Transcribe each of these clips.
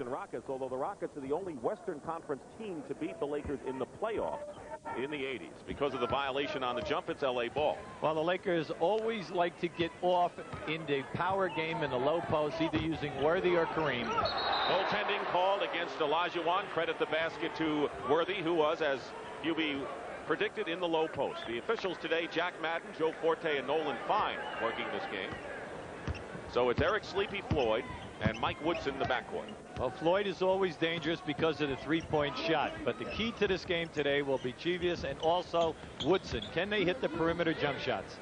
Houston Rockets, although the Rockets are the only Western Conference team to beat the Lakers in the playoffs in the 80s. Because of the violation on the jump, it's L.A. ball. Well, the Lakers always like to get off in the power game in the low post, either using Worthy or Kareem. Goaltending called against Olajuwon. Credit the basket to Worthy, who was, as QB predicted, in the low post. The officials today, Jack Madden, Joe Forte, and Nolan Fine working this game. So it's Eric Sleepy Floyd and Mike Woodson in the backcourt. Well, Floyd is always dangerous because of the three-point shot. But the key to this game today will be Chivius and also Woodson. Can they hit the perimeter jump shots?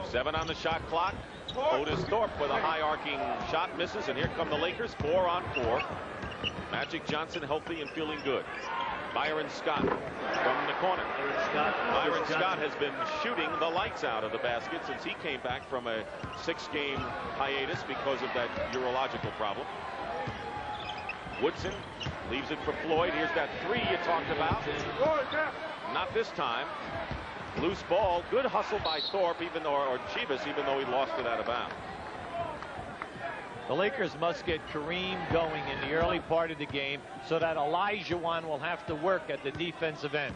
7 on the shot clock. Otis Thorpe with a high arcing shot misses, and here come the Lakers, 4 on 4. Magic Johnson healthy and feeling good. Byron Scott from the corner. Byron Scott has been shooting the lights out of the basket since he came back from a 6-game hiatus because of that urological problem. Woodson leaves it for Floyd. Here's that 3 you talked about. Not this time. Loose ball. Good hustle by Thorpe, or Chivas, even though he lost it out of bounds. The Lakers must get Kareem going in the early part of the game so that Olajuwon will have to work at the defensive end.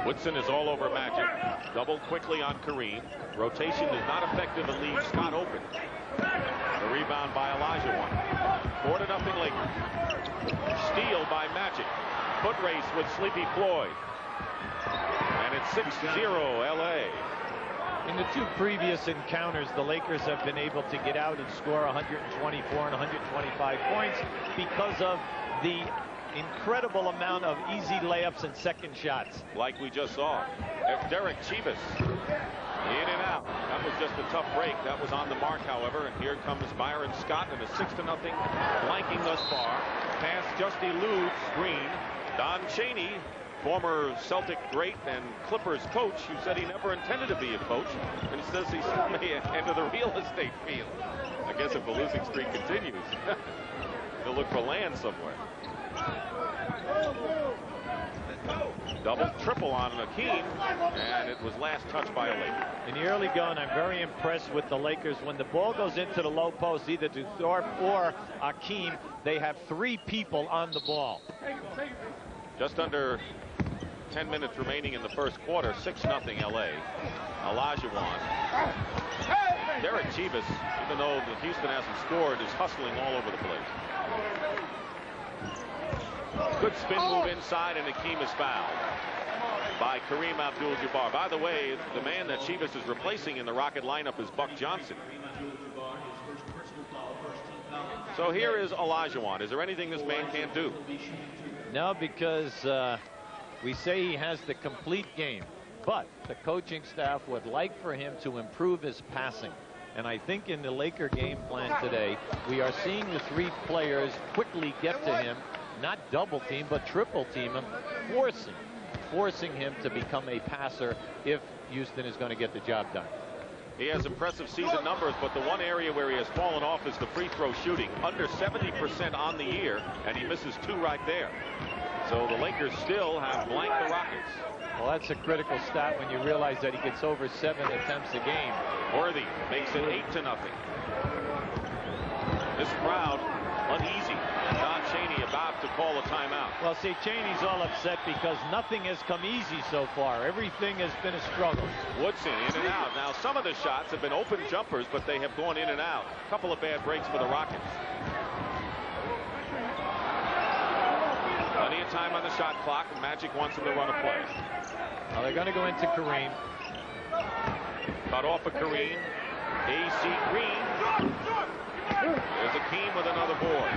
Woodson is all over Magic. Double quickly on Kareem. Rotation is not effective and leaves Scott open. The rebound by Olajuwon. 4-0 Lakers. Steal by Magic. Foot race with Sleepy Floyd. And it's 6-0 LA. In the 2 previous encounters, the Lakers have been able to get out and score 124 and 125 points because of the incredible amount of easy layups and second shots. Like we just saw. Derek Chivas in and out. That was just a tough break. That was on the mark, however. And here comes Byron Scott in a 6-0 blanking thus far. Pass just eludes Green. Don Chaney, former Celtic great and Clippers coach, who said he never intended to be a coach, and says he may enter the real estate field. I guess if the losing streak continues, he'll look for land somewhere. Double, triple on Akeem, and it was last touched by a Laker. In the early going, I'm very impressed with the Lakers. When the ball goes into the low post, either to Thorpe or Akeem, they have 3 people on the ball. Just under 10 minutes remaining in the first quarter, 6-0 LA. Olajuwon. Derek Chivas, even though Houston hasn't scored, is hustling all over the place. Good spin move inside, and Akeem is fouled by Kareem Abdul-Jabbar. By the way, the man that Chivas is replacing in the Rocket lineup is Buck Johnson. So here is Olajuwon. Is there anything this man can't do? No, because we say he has the complete game, but the coaching staff would like for him to improve his passing. And I think in the Laker game plan today, we are seeing the 3 players quickly get to him, not double team, but triple team him, forcing him to become a passer if Houston is going to get the job done. He has impressive season numbers, but the one area where he has fallen off is the free throw shooting. Under 70% on the year, and he misses 2 right there. So the Lakers still have blanked the Rockets. Well, that's a critical stat when you realize that he gets over 7 attempts a game. Worthy makes it 8-0. This crowd uneasy. Don Chaney about to call a timeout. Well, see, Chaney's all upset because nothing has come easy so far. Everything has been a struggle. Woodson in and out. Now, some of the shots have been open jumpers, but they have gone in and out. A couple of bad breaks for the Rockets. Plenty of time on the shot clock. Magic wants him to run a play. Now they're going to go into Kareem. Cut off of Kareem. A.C. Green. There's Akeem with another board.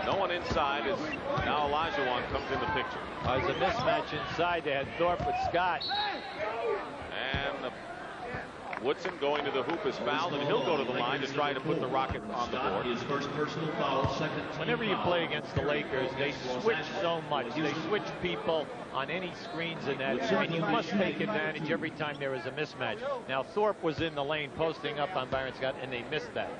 No one inside as now Olajuwon comes in the picture. There's a mismatch inside. They had Thorpe with Scott. And Woodson going to the hoop is fouled, and he'll go to the line to try to put the Rockets on the board. His first personal foul, second. Whenever you play against the Lakers, they switch so much. They switch people on any screens in that, and you must take advantage every time there is a mismatch. Now, Thorpe was in the lane posting up on Byron Scott, and they missed that.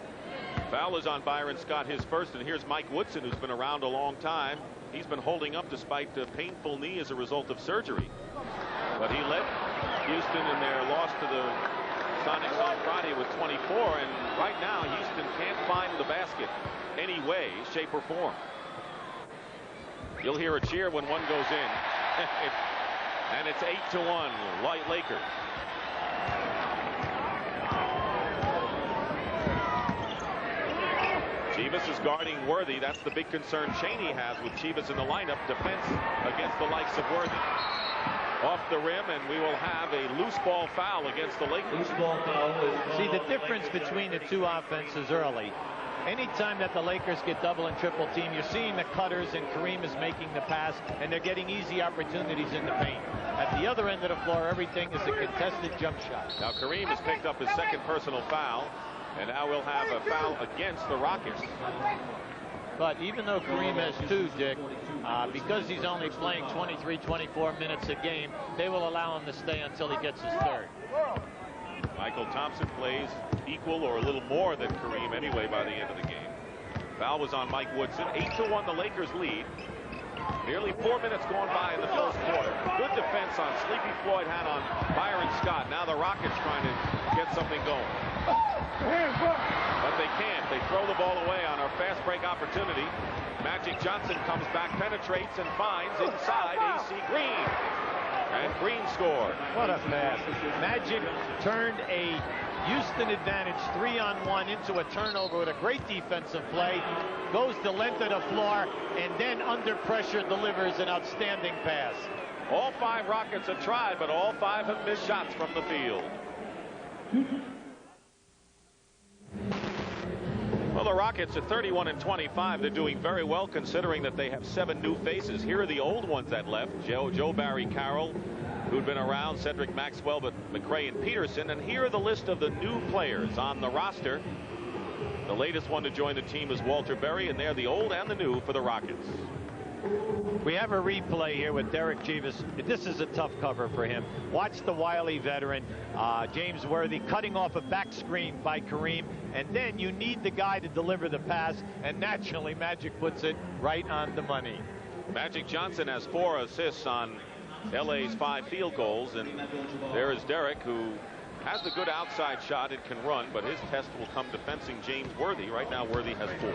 Foul is on Byron Scott, his first, and here's Mike Woodson, who's been around a long time. He's been holding up despite a painful knee as a result of surgery. But he led his Houston in their loss to the Sonics on Friday with 24, and right now Houston can't find the basket any way, shape, or form. You'll hear a cheer when one goes in. And it's 8-1 Lakers. Chivas is guarding Worthy. That's the big concern Cheney has with Chivas in the lineup. Defense against the likes of Worthy. Off the rim, and we will have a loose ball foul against the Lakers. Loose ball foul. See the difference between the two offenses early. Anytime that the Lakers get double and triple team, you're seeing the cutters, and Kareem is making the pass, and they're getting easy opportunities in the paint. At the other end of the floor, everything is a contested jump shot. Now Kareem has picked up his second personal foul, and now we'll have a foul against the Rockets. But even though Kareem has two, Dick, because he's only playing 23, 24 minutes a game, they will allow him to stay until he gets his third. Michael Thompson plays equal or a little more than Kareem anyway by the end of the game. Foul was on Mike Woodson. 8-1 the Lakers lead. Nearly 4 minutes going by in the first quarter. Good defense on Sleepy Floyd had on Byron Scott. Now the Rockets trying to get something going. But they can't. They throw the ball away on our fast break opportunity. Magic Johnson comes back, penetrates, and finds inside AC Green. And Green scored. What a pass. Magic turned a Houston advantage 3-on-1 into a turnover with a great defensive play. Goes the length of the floor, and then under pressure delivers an outstanding pass. All 5 Rockets have tried, but all 5 have missed shots from the field. Well, the Rockets are 31-25. They're doing very well considering that they have 7 new faces. Here are the old ones that left. Joe Barry Carroll, who'd been around, Cedric Maxwell, but McRae and Peterson. And here are the list of the new players on the roster. The latest one to join the team is Walter Berry, and they're the old and the new for the Rockets. We have a replay here with Derek Chivas. This is a tough cover for him. Watch the wily veteran, James Worthy, cutting off a back screen by Kareem, and then you need the guy to deliver the pass, and naturally Magic puts it right on the money. Magic Johnson has 4 assists on LA's 5 field goals, and there is Derek, who has the good outside shot and can run, but his test will come defending James Worthy. Right now Worthy has 4.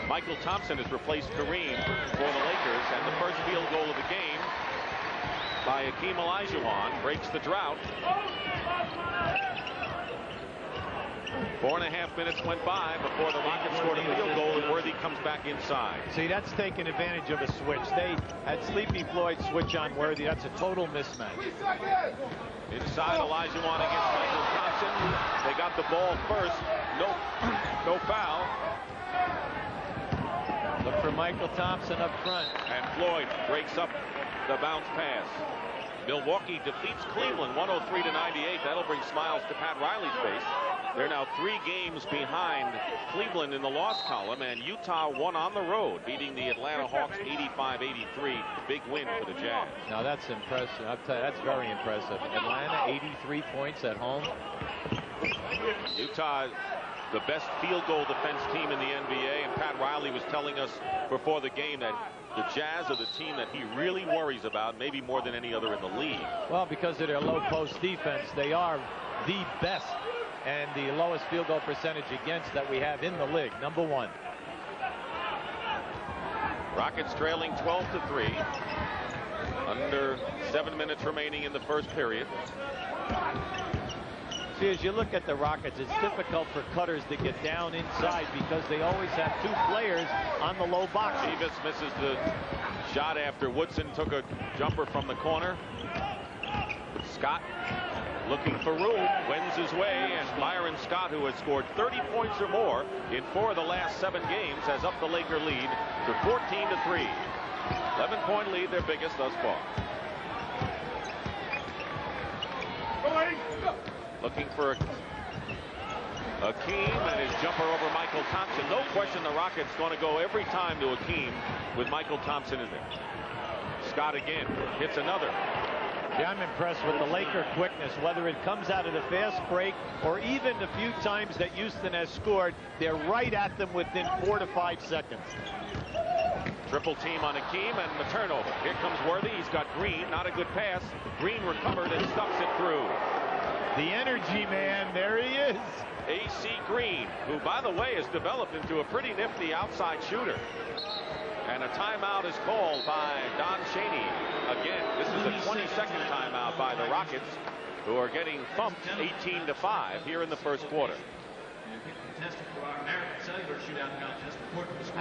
Michael Thompson has replaced Kareem for the Lakers, and the first field goal of the game by Hakeem Olajuwon breaks the drought. 4.5 minutes went by before the Rockets scored a field goal, and Worthy comes back inside. See, that's taking advantage of a switch. They had Sleepy Floyd switch on Worthy. That's a total mismatch. Inside, Olajuwon against Michael Thompson. They got the ball first. No foul. Look for Michael Thompson up front. And Floyd breaks up the bounce pass. Milwaukee defeats Cleveland 103-98. That'll bring smiles to Pat Riley's face. They're now 3 games behind Cleveland in the loss column, and Utah won on the road, beating the Atlanta Hawks 85-83. Big win for the Jazz. Now that's impressive. I'll tell you, that's very impressive. Atlanta 83 points at home. Utah, the best field goal defense team in the NBA, and Pat Riley was telling us before the game that the Jazz are the team that he really worries about, maybe more than any other in the league. Well, because of their low post defense, they are the best and the lowest field goal percentage against that we have in the league, number 1. Rockets trailing 12-3. Under 7 minutes remaining in the first period. See, as you look at the Rockets, it's difficult for cutters to get down inside because they always have 2 players on the low box. Chivas misses the shot after Woodson took a jumper from the corner. Scott looking for room, wins his way, and Byron Scott, who has scored 30 points or more in 4 of the last 7 games, has upped the Laker lead to 14-3. 11-point lead, their biggest thus far. Looking for Hakeem and his jumper over Michael Thompson. No question the Rockets going to go every time to Hakeem with Michael Thompson in there. Scott again hits another. Yeah, I'm impressed with the Laker quickness, whether it comes out of the fast break or even the few times that Houston has scored. They're right at them within 4 to 5 seconds. Triple team on Akeem and the turnover. Here comes Worthy. He's got Green. Not a good pass. Green recovered and stuffs it through. The energy man. There he is. A.C. Green, who, by the way, has developed into a pretty nifty outside shooter. And a timeout is called by Don Chaney. Again, this is a 22nd timeout by the Rockets, who are getting thumped 18-5 here in the first quarter.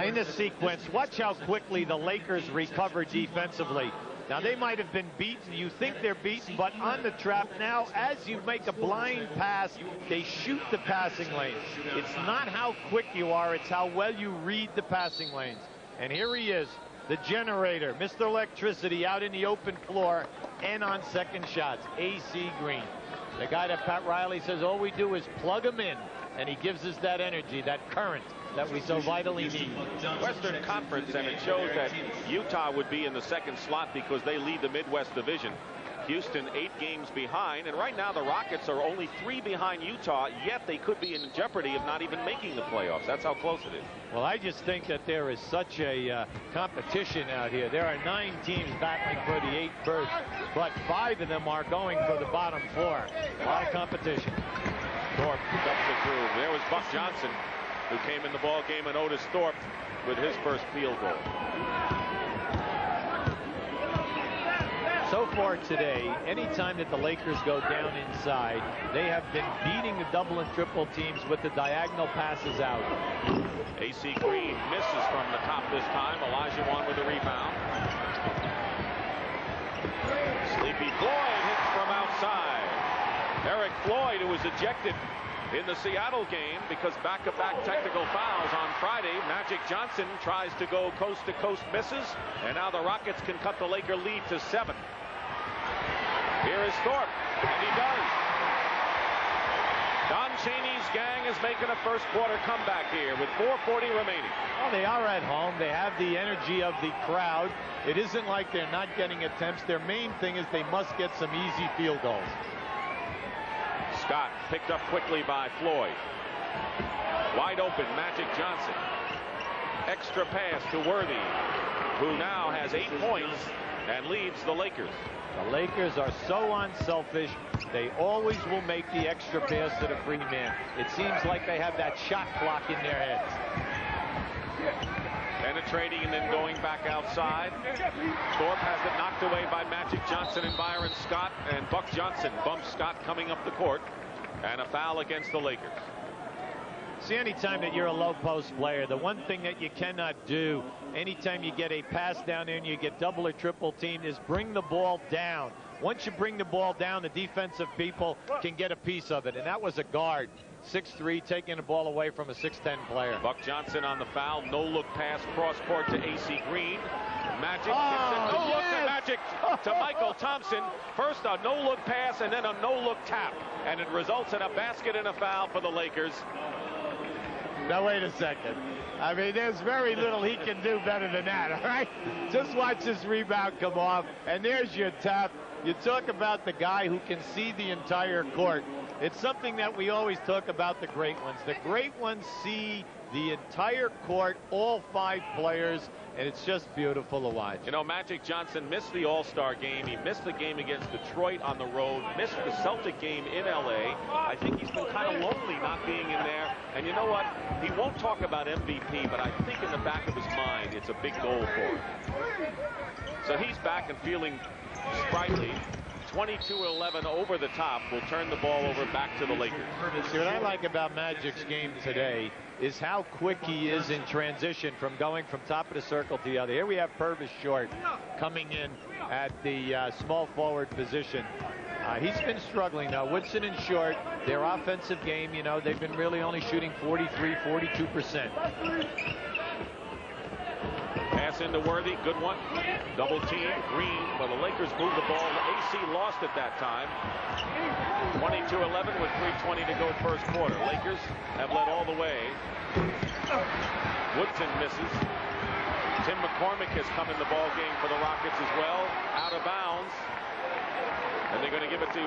In this sequence, watch how quickly the Lakers recover defensively. Now, they might have been beaten. You think they're beaten, but on the trap now, as you make a blind pass, they shoot the passing lanes. It's not how quick you are, it's how well you read the passing lanes. And here he is, the generator, Mr. Electricity, out in the open floor and on second shots, A.C. Green. The guy that Pat Riley says all we do is plug him in, and he gives us that energy, that current that we so vitally need. Western Conference, and it shows that Utah would be in the second slot because they lead the Midwest Division. Houston 8 games behind, and right now the Rockets are only 3 behind Utah, yet they could be in jeopardy of not even making the playoffs. That's how close it is. Well, I just think that there is such a competition out here. There are 9 teams battling for the 8th berth, but 5 of them are going for the bottom 4. A lot of competition. Thorpe dumps it through. There was Buck Johnson, who came in the ball game, and Otis Thorpe with his first field goal. So far today, anytime that the Lakers go down inside, they have been beating the double and triple teams with the diagonal passes out. A.C. Green misses from the top this time. Elijah Wan with the rebound. Sleepy Floyd hits from outside. Eric Floyd, who was ejected in the Seattle game because back-to-back technical fouls on Friday. Magic Johnson tries to go coast-to-coast, misses, and now the Rockets can cut the Laker lead to 7. Here is Thorpe, and he does. Don Chaney's gang is making a first quarter comeback here with 4:40 remaining. Well, they are at home. They have the energy of the crowd. It isn't like they're not getting attempts. Their main thing is they must get some easy field goals. Scott picked up quickly by Floyd. Wide open, Magic Johnson. Extra pass to Worthy, who now has 8 points and leads the Lakers. The Lakers are so unselfish. They always will make the extra pass to the free man. It seems like they have that shot clock in their heads. Penetrating and then going back outside. Thorpe has it knocked away by Magic Johnson and Byron Scott, and Buck Johnson bumps Scott coming up the court, and a foul against the Lakers. See, anytime that you're a low post player, the one thing that you cannot do anytime you get a pass down there and you get double or triple teamed is bring the ball down. Once you bring the ball down, the defensive people can get a piece of it, and that was a guard. 6'3", taking the ball away from a 6'10" player. Buck Johnson on the foul. No look pass cross court to A.C. Green. Magic gets it. No look to Magic to Michael Thompson. First a no look pass and then a no look tap. And it results in a basket and a foul for the Lakers. Now, wait a second. I mean, there's very little he can do better than that, all right? Just watch this rebound come off, and there's your tap. You talk about the guy who can see the entire court. It's something that we always talk about the great ones. The great ones see the entire court, all 5 players, and it's just beautiful to watch. You know, Magic Johnson missed the All-Star game. He missed the game against Detroit on the road, missed the Celtic game in L.A. I think he's been kind of lonely not being in there. And you know what? He won't talk about MVP, but I think in the back of his mind, it's a big goal for him. So he's back and feeling sprightly. 22-11 over the top will turn the ball over back to the Lakers. See, what I like about Magic's game today is how quick he is in transition from going from top of the circle to the other. Here we have Purvis Short coming in at the small forward position. He's been struggling now. Woodson and Short, their offensive game, you know, they've been really only shooting 42%. Pass into Worthy, good one. Double team, Green, but the Lakers moved the ball. AC lost it that time. 22-11 with 3:20 to go first quarter. Lakers have led all the way. Woodson misses. Tim McCormick has come in the ball game for the Rockets as well. Out of bounds. And they're going to give it to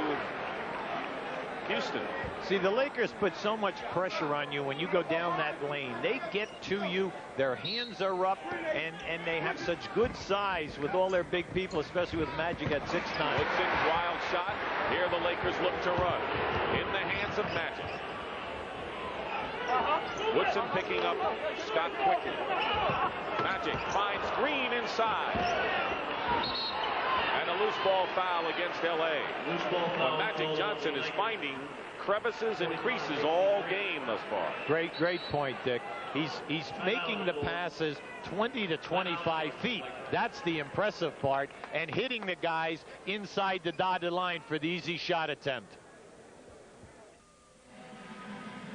Houston. See, the Lakers put so much pressure on you when you go down that lane. They get to you, their hands are up, and they have such good size with all their big people, especially with Magic at 6'9". Woodson, wild shot. Here the Lakers look to run. In the hands of Magic. Woodson picking up Scott quickly. Magic finds Green inside. And a loose ball foul against L.A. Magic Johnson is finding crevices and creases all game thus far. Great point, Dick. He's making the passes 20 to 25 feet. That's the impressive part, and hitting the guys inside the dotted line for the easy shot attempt.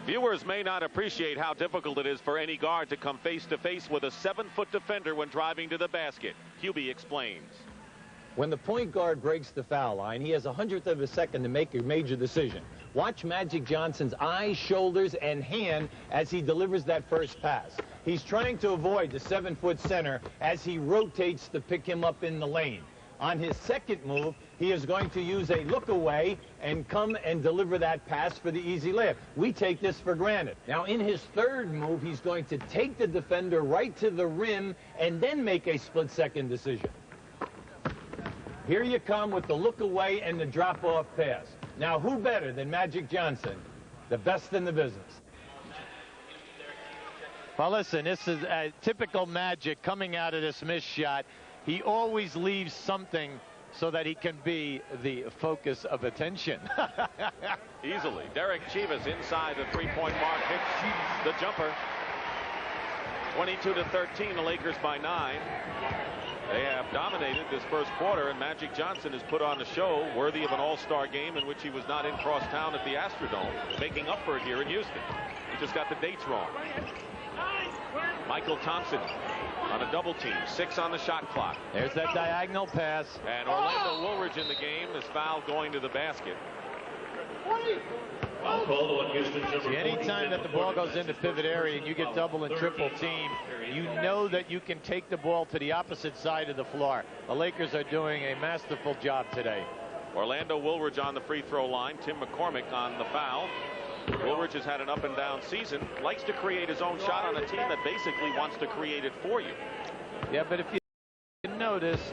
Viewers may not appreciate how difficult it is for any guard to come face to face with a 7-foot defender when driving to the basket. Hubie explains. When the point guard breaks the foul line, he has 1/100 of a second to make a major decision. Watch Magic Johnson's eyes, shoulders, and hand as he delivers that first pass. He's trying to avoid the 7-foot center as he rotates to pick him up in the lane. On his second move, he is going to use a look away and come and deliver that pass for the easy layup. We take this for granted. Now, in his third move, he's going to take the defender right to the rim and then make a split-second decision. Here you come with the look away and the drop-off pass. Now, who better than Magic Johnson, the best in the business? Well, listen, this is a typical Magic coming out of this missed shot. He always leaves something so that he can be the focus of attention. Easily. Derek Chivas inside the three-point mark hits the jumper. 22-13, the Lakers by 9. They have dominated this first quarter, and Magic Johnson has put on a show worthy of an all-star game in which he was not in crosstown at the Astrodome, making up for it here in Houston. He just got the dates wrong. Michael Thompson on a double team, 6 on the shot clock. There's that diagonal pass. And Orlando Woolridge in the game is fouled going to the basket. See, anytime that the ball goes into pivot area and you get double and triple team, you know that you can take the ball to the opposite side of the floor. The Lakers are doing a masterful job today. Orlando Woolridge on the free throw line. Tim McCormick on the foul. Woolridge has had an up and down season, likes to create his own shot on a team that basically wants to create it for you. Yeah, but if you notice,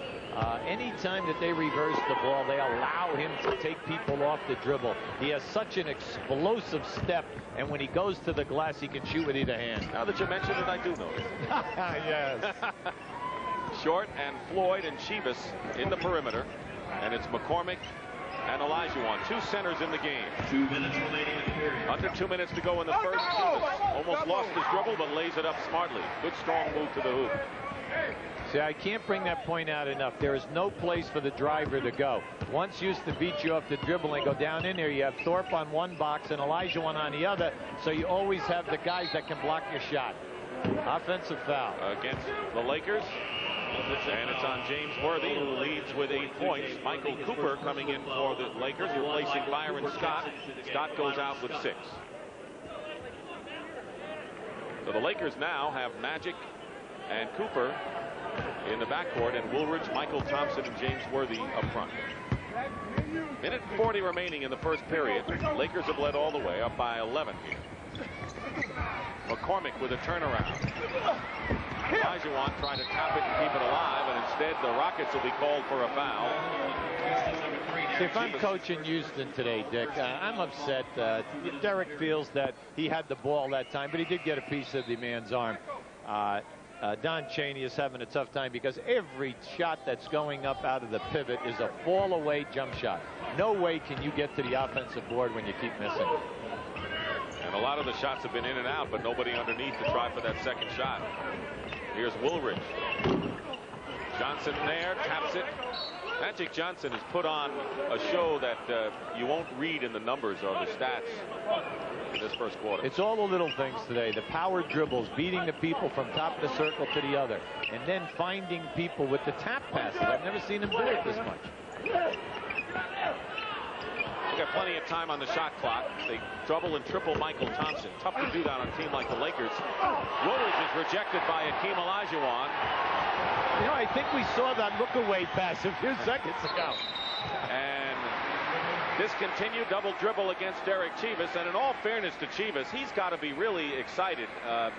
anytime that they reverse the ball, they allow him to take people off the dribble. He has such an explosive step, and when he goes to the glass, he can shoot with either hand. Now that you mention it, I do notice. Yes. Short and Floyd and Chivas in the perimeter, and it's McCormick and Olajuwon, 2 centers in the game. 2 minutes remaining in the period. Under 2 minutes to go in the first. Chivas almost lost his dribble, but lays it up smartly. Good strong move to the hoop. See, I can't bring that point out enough. There is no place for the driver to go. Once used to beat you off the dribble and go down in there, you have Thorpe on one box and Olajuwon on the other, so you always have the guys that can block your shot. Offensive foul. Against the Lakers. And it's on James Worthy, who leads with 8 points. Michael Cooper coming in for the Lakers, replacing Byron Scott. Scott goes out with 6. So the Lakers now have Magic and Cooper in the backcourt, and Woolridge, Michael Thompson, and James Worthy up front. Minute 40 remaining in the first period. Lakers have led all the way, up by 11 here. McCormick with a turnaround. Olajuwon trying to tap it and keep it alive, and instead the Rockets will be called for a foul. See, if I'm coaching Houston today, Dick, I'm upset. Derek feels that he had the ball that time, but he did get a piece of the man's arm. Don Chaney is having a tough time because every shot that's going up out of the pivot is a fall-away jump shot. No way can you get to the offensive board when you keep missing. And a lot of the shots have been in and out, but nobody underneath to try for that second shot. Here's Woolridge. Johnson there, taps it. Magic Johnson has put on a show that you won't read in the numbers or the stats in this first quarter. It's all the little things today. The power dribbles, beating the people from top of the circle to the other, and then finding people with the tap passes. I've never seen him do it this much. They got plenty of time on the shot clock. They double and triple Michael Thompson. Tough to do that on a team like the Lakers. Woolridge is rejected by Hakeem Olajuwon. You know, I think we saw that look-away pass a few seconds ago. And Discontinued double dribble against Derek Chivas, and in all fairness to Chivas, he's got to be really excited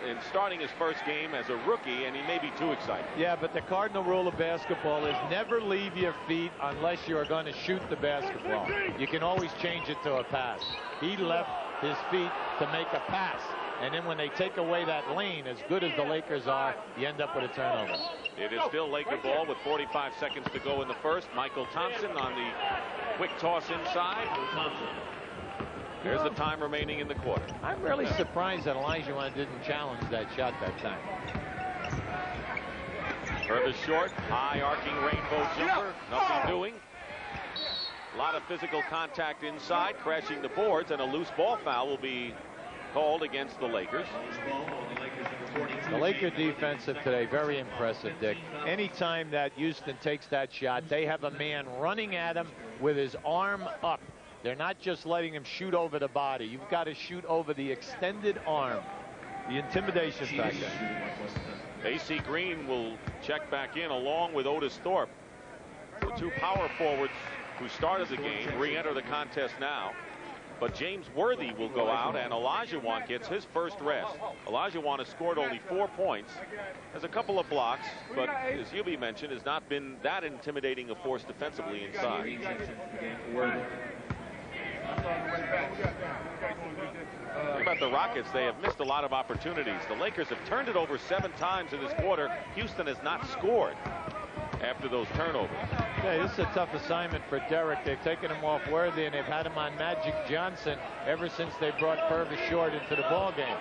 in starting his first game as a rookie, and he may be too excited. Yeah, but the cardinal rule of basketball is never leave your feet unless you are going to shoot the basketball. You can always change it to a pass. He left his feet to make a pass, and then when they take away that lane, as good as the Lakers are, you end up with a turnover. It is still Laker ball with 45 seconds to go in the first. Michael Thompson on the quick toss inside. There's the time remaining in the quarter. I'm really surprised that Olajuwon didn't challenge that shot that time. Purvis short, high arcing rainbow jumper, nothing doing. A lot of physical contact inside, crashing the boards, and a loose ball foul will be called against the Lakers. The Laker defensive today, very impressive, Dick. Anytime that Houston takes that shot, they have a man running at him with his arm up. They're not just letting him shoot over the body. You've got to shoot over the extended arm. The intimidation factor. AC Green will check back in along with Otis Thorpe. The two power forwards who started the game re-enter the contest now. But James Worthy will go out, and Olajuwon gets his first rest. Olajuwon has scored only 4 points, has a couple of blocks, but as Hubie mentioned, has not been that intimidating a force defensively inside. Think about the Rockets. They have missed a lot of opportunities. The Lakers have turned it over 7 times in this quarter. Houston has not scored after those turnovers. Yeah, this is a tough assignment for Derek. They've taken him off Worthy, and they've had him on Magic Johnson ever since they brought Purvis Short into the ball game.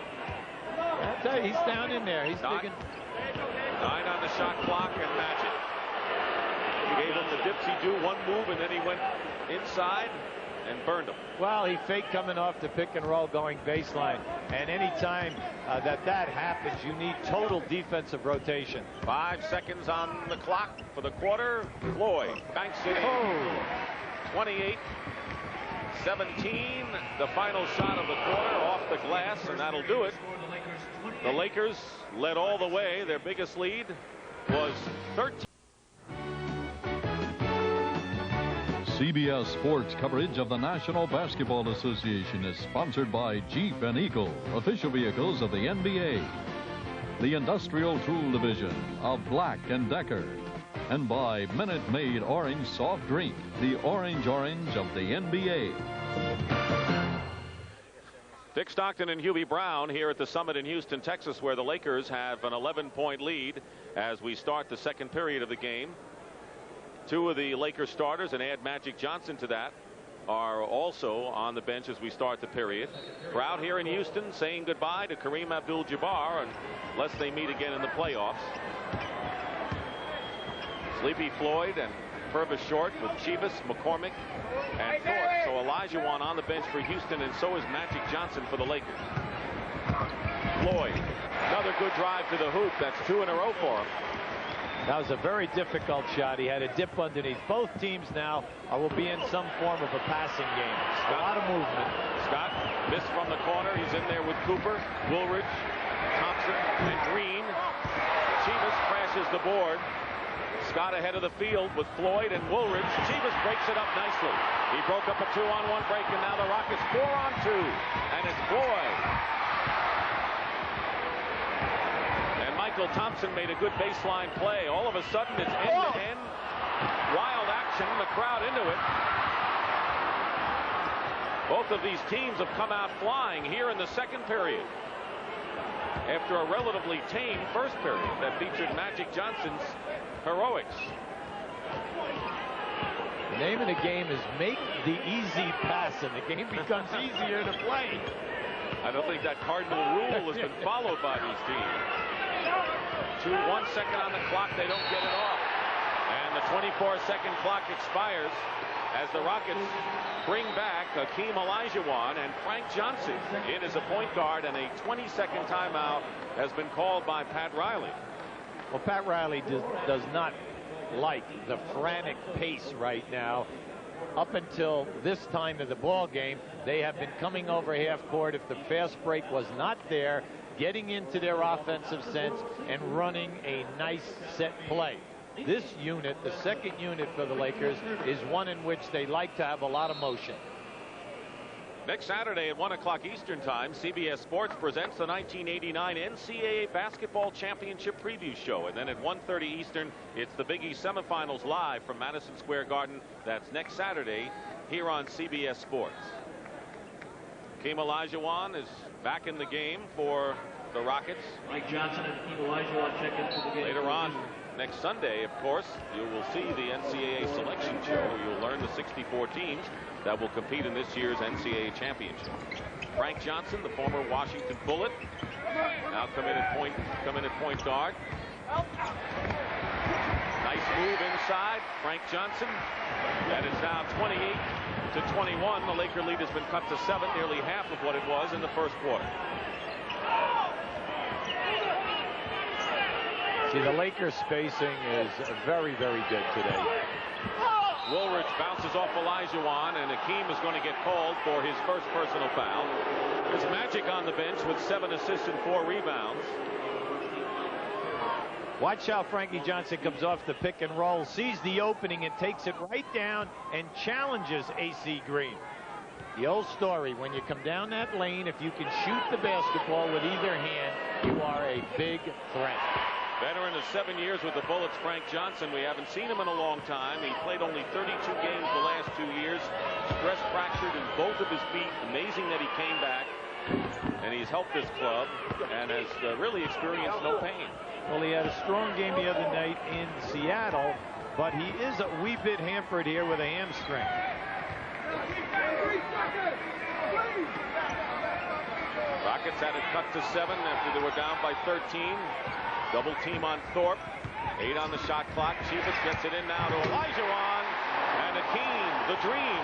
I'll tell you, he's down in there. He's digging. 9 on the shot clock, and Magic gave him the dipsy-do, one move, and then he went inside and burned him. Well, he faked coming off the pick and roll going baseline. And anytime that happens, you need total defensive rotation. 5 seconds on the clock for the quarter. Floyd banks it in. 28-17. The final shot of the quarter off the glass, and that'll do it. The Lakers led all the way. Their biggest lead was 13. CBS Sports coverage of the National Basketball Association is sponsored by Jeep and Eagle, official vehicles of the NBA, the Industrial Tool Division of Black & Decker, and by Minute Maid Orange Soft Drink, the orange of the NBA. Dick Stockton and Hubie Brown here at the Summit in Houston, Texas, where the Lakers have an 11-point lead as we start the second period of the game. 2 of the Lakers starters, and add Magic Johnson to that, are also on the bench as we start the period. Crowd here in Houston saying goodbye to Kareem Abdul-Jabbar unless they meet again in the playoffs. Sleepy Floyd and Purvis Short with Chivas, McCormick, and Thorpe. So Olajuwon on the bench for Houston, and so is Magic Johnson for the Lakers. Floyd, another good drive to the hoop. That's 2 in a row for him. That was a very difficult shot. He had a dip underneath. Both teams now will be in some form of a passing game. A lot of movement. Scott missed from the corner. He's in there with Cooper, Woolridge, Thompson, and Green. Chivas crashes the board. Scott ahead of the field with Floyd and Woolridge. Chivas breaks it up nicely. He broke up a 2-on-1 break, and now the Rockets 4-on-2. And it's Floyd. Michael Thompson made a good baseline play. All of a sudden, it's end-to-end. Wild action, the crowd into it. Both of these teams have come out flying here in the second period after a relatively tame first period that featured Magic Johnson's heroics. The name of the game is make the easy pass, and the game becomes easier to play. I don't think that cardinal rule has been followed by these teams. 1 second on the clock. They don't get it off. And the 24-second clock expires as the Rockets bring back Hakeem Olajuwon and Frank Johnson in as a point guard, and a 20-second timeout has been called by Pat Riley. Well, Pat Riley does not like the frantic pace right now. Up until this time of the ball game, they have been coming over half court. If the fast break was not there, getting into their offensive sense and running a nice set play. this unit, the second unit for the Lakers, is one in which they like to have a lot of motion. Next Saturday at 1 o'clock Eastern Time, CBS Sports presents the 1989 NCAA Basketball Championship Preview Show. And then at 1:30 Eastern, it's the Big East semifinals live from Madison Square Garden. That's next Saturday here on CBS Sports. Hakeem Olajuwon is back in the game for the Rockets. Mike Johnson and Hakeem Olajuwon check into the game. Later on next Sunday, of course, you will see the NCAA selection show. You'll learn the 64 teams that will compete in this year's NCAA championship. Frank Johnson, the former Washington Bullet, now come in at point guard. Nice move inside, Frank Johnson. And it's now 28-21. The Laker lead has been cut to 7, nearly half of what it was in the first quarter. See, the Lakers spacing is very, very good today. Woolridge bounces off Olajuwon, and Hakeem is going to get called for his first personal foul. There's Magic on the bench with 7 assists and 4 rebounds. Watch how Frankie Johnson comes off the pick and roll, sees the opening and takes it right down and challenges AC Green. The old story, when you come down that lane, if you can shoot the basketball with either hand, you are a big threat. Veteran of 7 years with the Bullets, Frank Johnson. We haven't seen him in a long time. He played only 32 games the last 2 years. Stress fractured in both of his feet. Amazing that he came back. And he's helped this club and has really experienced no pain. Well, he had a strong game the other night in Seattle, but he is a wee bit hampered here with a hamstring. Rockets had it cut to 7 after they were down by 13. Double team on Thorpe. 8 on the shot clock. Chivas gets it in now to Olajuwon. And Hakeem, the dream,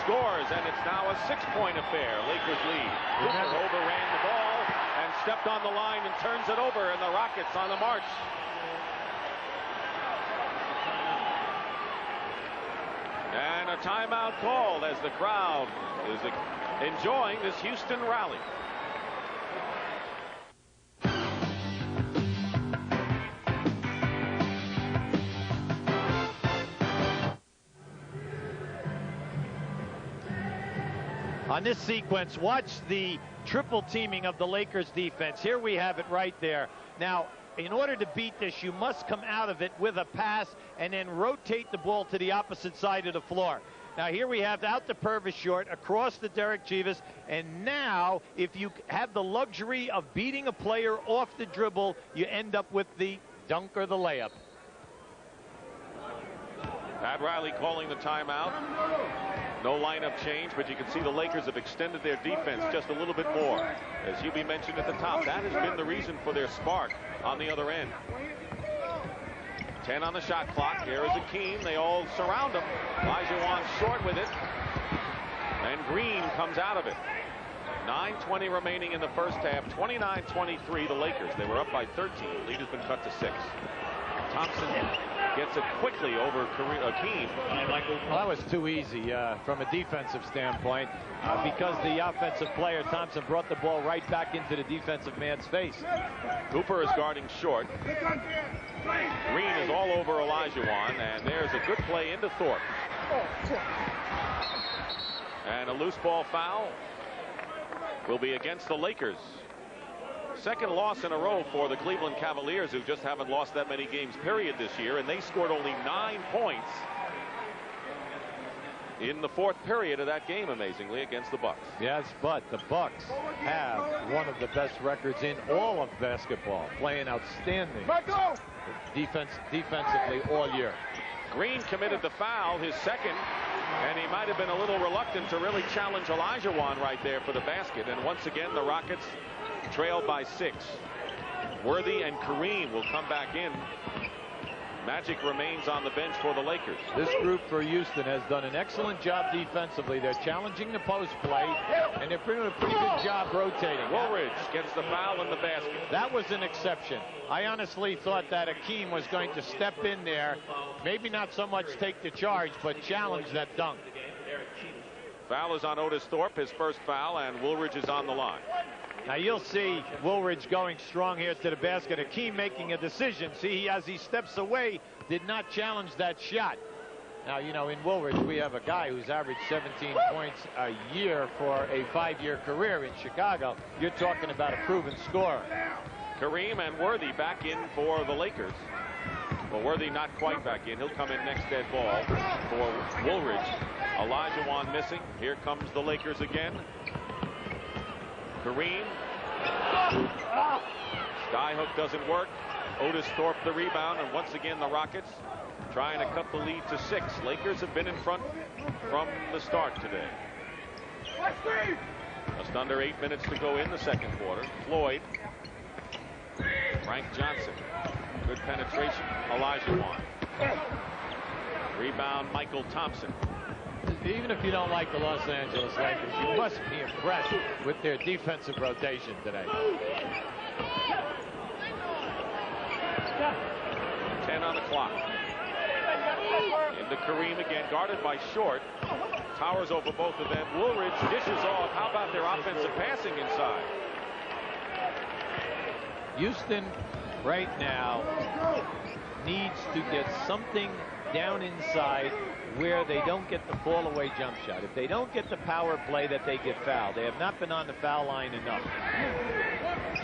scores. And it's now a 6-point affair. Lakers lead. Hooker overran the ball and stepped on the line and turns it over. And the Rockets on the march. And a timeout called as the crowd is enjoying this Houston rally. On this sequence, watch the triple teaming of the Lakers defense. Here we have it right there. Now, in order to beat this, you must come out of it with a pass and then rotate the ball to the opposite side of the floor. Now, here we have out the Purvis short, across the Derek Chivas, and now, if you have the luxury of beating a player off the dribble, you end up with the dunk or the layup. Pat Riley calling the timeout. No lineup change, but you can see the Lakers have extended their defense just a little bit more. As Hubie mentioned at the top, that has been the reason for their spark on the other end. 10 on the shot clock. Here is Hakeem. They all surround him. Olajuwon short with it. And Green comes out of it. 9:20 remaining in the first half. 29-23 the Lakers. They were up by 13. Lead has been cut to 6. Thompson gets it quickly over Hakeem. Well, that was too easy from a defensive standpoint because the offensive player, Thompson, brought the ball right back into the defensive man's face. Cooper is guarding short. Green is all over Olajuwon, and there's a good play into Thorpe. And a loose ball foul will be against the Lakers. Second loss in a row for the Cleveland Cavaliers, who just haven't lost that many games period this year, and they scored only 9 points in the fourth period of that game, amazingly, against the Bucks. Yes, but the Bucks have one of the best records in all of basketball, playing outstanding defensively all year. Green committed the foul, his second, and he might have been a little reluctant to really challenge Olajuwon right there for the basket. And once again, the Rockets trailed by 6. Worthy and Kareem will come back in. Magic remains on the bench for the Lakers. This group for Houston has done an excellent job defensively. They're challenging the post play, and they're doing a pretty good job rotating. Woolridge gets the foul in the basket. That was an exception. I honestly thought that Hakeem was going to step in there, maybe not so much take the charge, but challenge that dunk. Foul is on Otis Thorpe, his first foul, and Woolridge is on the line. Now you'll see Woolridge going strong here to the basket. Hakeem making a decision. See, as he steps away did not challenge that shot. Now, you know, in Woolridge, we have a guy who's averaged 17 points a year for a 5-year career in Chicago. You're talking about a proven scorer. Kareem and Worthy back in for the Lakers. Well, Worthy not quite back in. He'll come in next dead ball for Woolridge. Olajuwon missing. Here comes the Lakers again. Kareem. Skyhook doesn't work. Otis Thorpe the rebound, and once again the Rockets trying to cut the lead to 6. Lakers have been in front from the start today. Just under 8 minutes to go in the second quarter. Floyd. Frank Johnson. Good penetration. Olajuwon. Rebound Michael Thompson. Even if you don't like the Los Angeles Lakers, you must be impressed with their defensive rotation today. 10 on the clock. Into Kareem again, guarded by Short. Towers over both of them. Woolridge dishes off. How about their offensive passing inside? Houston right now needs to get something down inside where they don't get the fall away jump shot. If they don't get the power play, that they get fouled. They have not been on the foul line enough.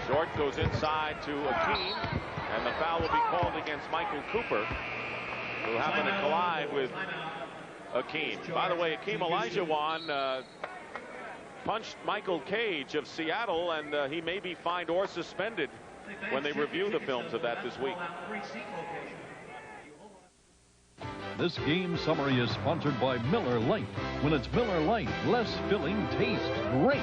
Short goes inside to Akeem, and the foul will be called against Michael Cooper, who happened to collide with Akeem. By the way, Akeem Olajuwon punched Michael Cage of Seattle, and he may be fined or suspended when they review the films of that this week. This game summary is sponsored by Miller Lite. When it's Miller Lite, less filling tastes great.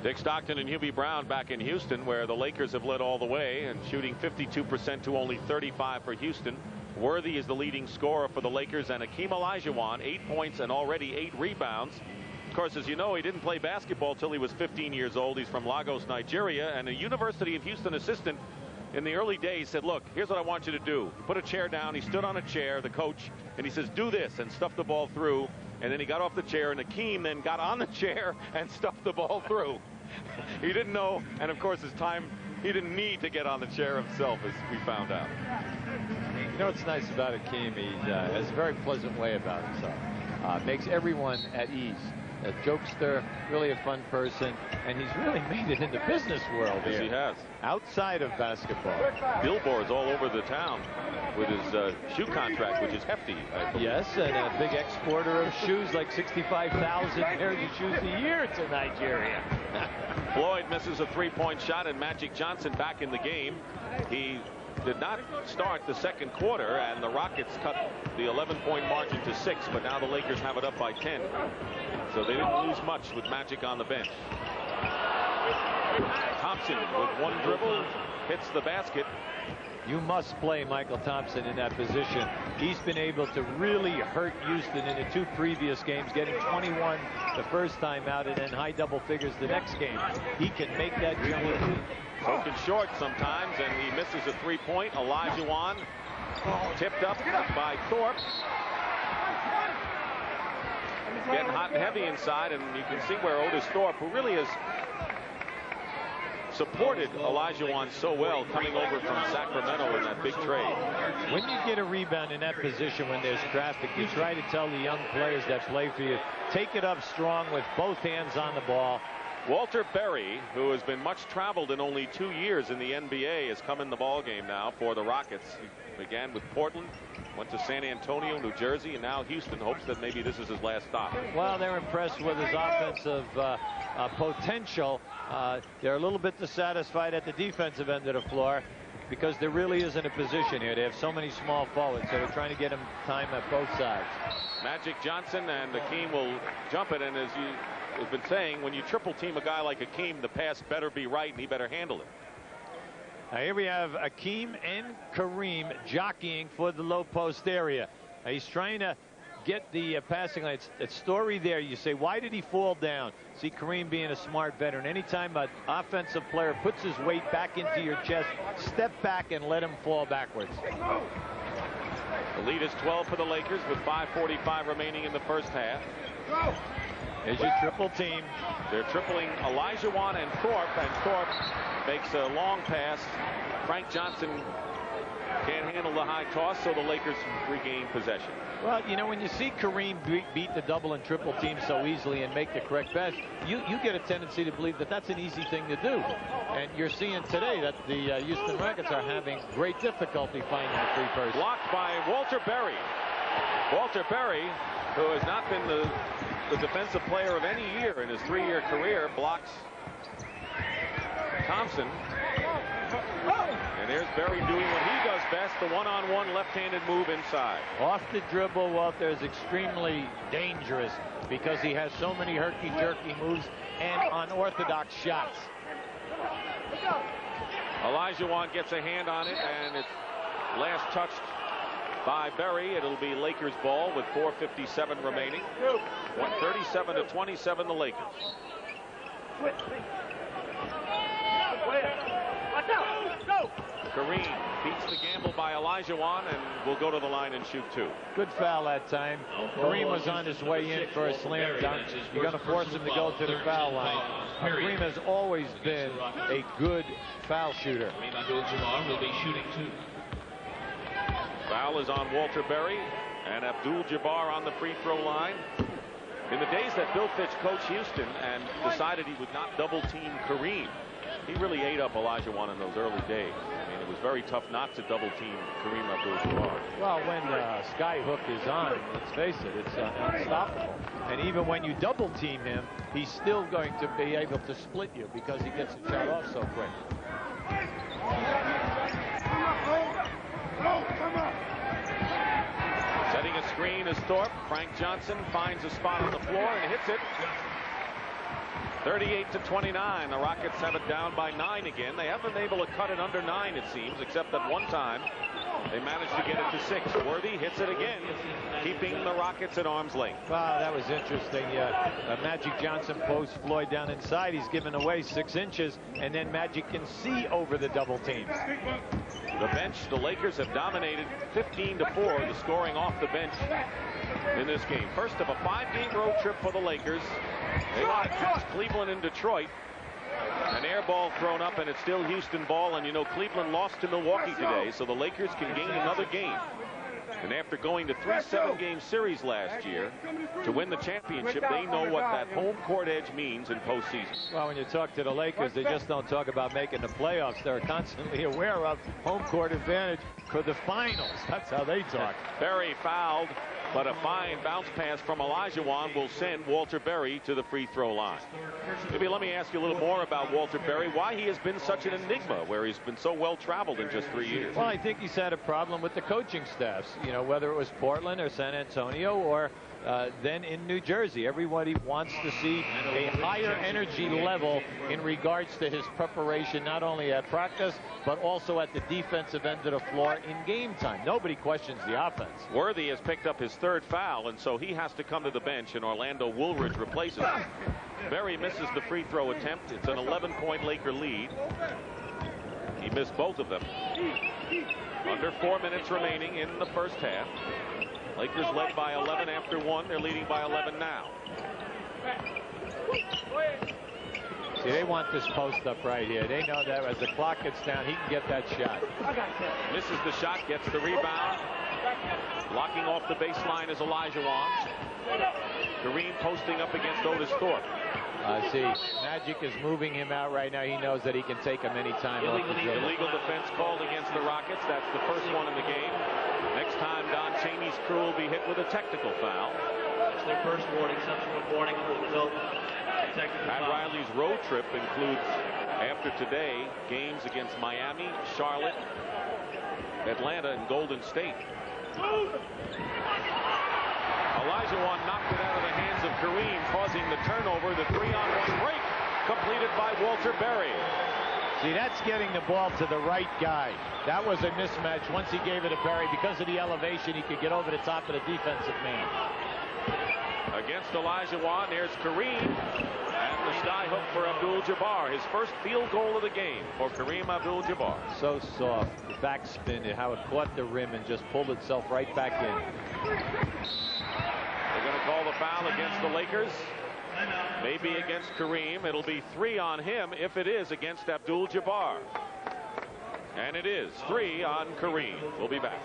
Dick Stockton and Hubie Brown back in Houston, where the Lakers have led all the way and shooting 52% to only 35 for Houston. Worthy is the leading scorer for the Lakers, and Akeem Olajuwon 8 points and already 8 rebounds. Of course, as you know, he didn't play basketball till he was 15 years old. He's from Lagos, Nigeria, and a University of Houston assistant in the early days said, look, here's what I want you to do. He put a chair down. He stood on a chair, the coach, and he says, do this, and stuffed the ball through. And then he got off the chair, and Akeem then got on the chair and stuffed the ball through. He didn't know, and of course, his time, he didn't need to get on the chair himself, as we found out. You know what's nice about Akeem? He has a very pleasant way about himself. Makes everyone at ease. A jokester, really a fun person, and he's really made it in the business world. Yes, he has. Outside of basketball. Billboards all over the town with his shoe contract, which is hefty. Yes, and a big exporter of shoes, like 65,000 pairs of shoes a year to Nigeria. Floyd misses a three-point shot, and Magic Johnson back in the game. He did not start the second quarter, and the Rockets cut the 11-point margin to 6, but now the Lakers have it up by 10. So they didn't lose much with Magic on the bench. Thompson with one dribble hits the basket. You must play Michael Thompson in that position. He's been able to really hurt Houston in the 2 previous games, getting 21 the first time out and then high double figures the next game. He can make that jump. Broken short sometimes, and he misses a three-point. Olajuwon tipped up by Thorpe. It's getting hot and heavy inside, and you can see where Otis Thorpe, who really has supported Olajuwon so well coming over from Sacramento in that big trade. When you get a rebound in that position when there's traffic, you try to tell the young players that play for you, take it up strong with both hands on the ball. Walter Berry, who has been much traveled in only 2 years in the NBA, has come in the ball game now for the Rockets. He began with Portland, went to San Antonio, New Jersey, and now Houston. Hopes that maybe this is his last stop. Well, they're impressed with his offensive potential. They're a little bit dissatisfied at the defensive end of the floor because there really isn't a position here. They have so many small forwards, so they're trying to get him time at both sides. Magic Johnson and Akeem will jump it, and as you have been saying, when you triple team a guy like Akeem, the pass better be right and he better handle it. Now here we have Akeem and Kareem jockeying for the low post area. He's trying to get the passing line. It's Story there. You say, why did he fall down? See Kareem being a smart veteran. Anytime an offensive player puts his weight back into your chest, step back and let him fall backwards. The lead is 12 for the Lakers with 5:45 remaining in the first half. There's your triple team. They're tripling Olajuwon and Thorpe makes a long pass. Frank Johnson can't handle the high toss, so the Lakers regain possession. Well, you know, when you see Kareem beat the double and triple team so easily and make the correct pass, you get a tendency to believe that that's an easy thing to do. And you're seeing today that the Houston Rockets are having great difficulty finding the free person. Blocked by Walter Berry. Walter Berry, who has not been the defensive player of any year in his 3-year career, blocks Thompson. And there's Berry doing what he does best, the one-on-one left-handed move inside. Off the dribble, Walter is extremely dangerous because he has so many herky-jerky moves and unorthodox shots. Olajuwon gets a hand on it, and it's last touched by Berry. It'll be Lakers ball with 4:57 remaining. 37-27 the Lakers. Kareem beats the gamble by Olajuwon and will go to the line and shoot 2. Good foul that time. Kareem was on his way in for a slam dunk. You're going to force him to go to the foul line. Kareem has always been a good foul shooter. Abdul-Jabbar will be shooting 2. Foul is on Walter Berry and Abdul-Jabbar on the free throw line. In the days that Bill Fitch coached Houston and decided he would not double team Kareem, he really ate up Olajuwon in those early days. I mean, it was very tough not to double team Kareem Abdul-Jabbar. Well, when sky hook is on, let's face it, it's unstoppable. And even when you double team him, he's still going to be able to split you because he gets the shot off so quick. Setting a screen is Thorpe. Frank Johnson finds a spot on the floor and hits it. 38-29. The Rockets have it down by 9 again. They haven't been able to cut it under 9, it seems, except that one time they managed to get it to 6. Worthy hits it again, keeping the Rockets at arm's length. Wow, that was interesting. Magic Johnson posts Floyd down inside. He's given away 6 inches, and then Magic can see over the double team. The bench, the Lakers have dominated 15-4, the scoring off the bench in this game. First of a 5-game road trip for the Lakers. They want to catch Cleveland and Detroit. An air ball thrown up, and it's still Houston ball. And you know, Cleveland lost to Milwaukee today, so the Lakers can gain another game. And after going to 3 7-game series last year to win the championship, they know what that home court edge means in postseason. Well, when you talk to the Lakers, they just don't talk about making the playoffs. They're constantly aware of home court advantage for the finals. That's how they talk. Berry fouled, but a fine bounce pass from Olajuwon will send Walter Berry to the free throw line. Maybe let me ask you a little more about Walter Berry, why he has been such an enigma where he's been so well traveled in just 3 years. Well, I think he's had a problem with the coaching staffs, you know, whether it was Portland or San Antonio or then in New Jersey. Everybody wants to see a higher energy level in regards to his preparation, not only at practice, but also at the defensive end of the floor in game time. Nobody questions the offense. Worthy has picked up his 3rd foul, and so he has to come to the bench, and Orlando Woolridge replaces him. Berry misses the free throw attempt. It's an 11-point Laker lead. He missed both of them. Under 4 minutes remaining in the first half. Lakers led by 11 after 1. They're leading by 11 now. See, they want this post up right here. They know that as the clock gets down, he can get that shot. Misses the shot, gets the rebound. Blocking off the baseline is Olajuwon. Kareem posting up against Otis Thorpe. See, Magic is moving him out right now. He knows that he can take him anytime. Illegal defense called against the Rockets. That's the first one in the game. Next time, Don Chaney's crew will be hit with a technical foul. That's their first warning, subsequent warning will result in technical Pat foul. Riley's road trip includes, after today, games against Miami, Charlotte, Atlanta, and Golden State. Olajuwon knocked it out of the hands of Kareem, causing the turnover. The 3-on-1 break completed by Walter Berry. See, that's getting the ball to the right guy. That was a mismatch. Once he gave it to Berry, because of the elevation, he could get over the top of the defensive man. Against Olajuwon, there's Kareem. And the sky hook for Abdul-Jabbar. His first field goal of the game for Kareem Abdul-Jabbar. So soft. The backspin, how it caught the rim and just pulled itself right back in. They're going to call the foul against the Lakers. Maybe against Kareem. It'll be 3 on him if it is against Abdul-Jabbar. And it is 3 on Kareem. We'll be back.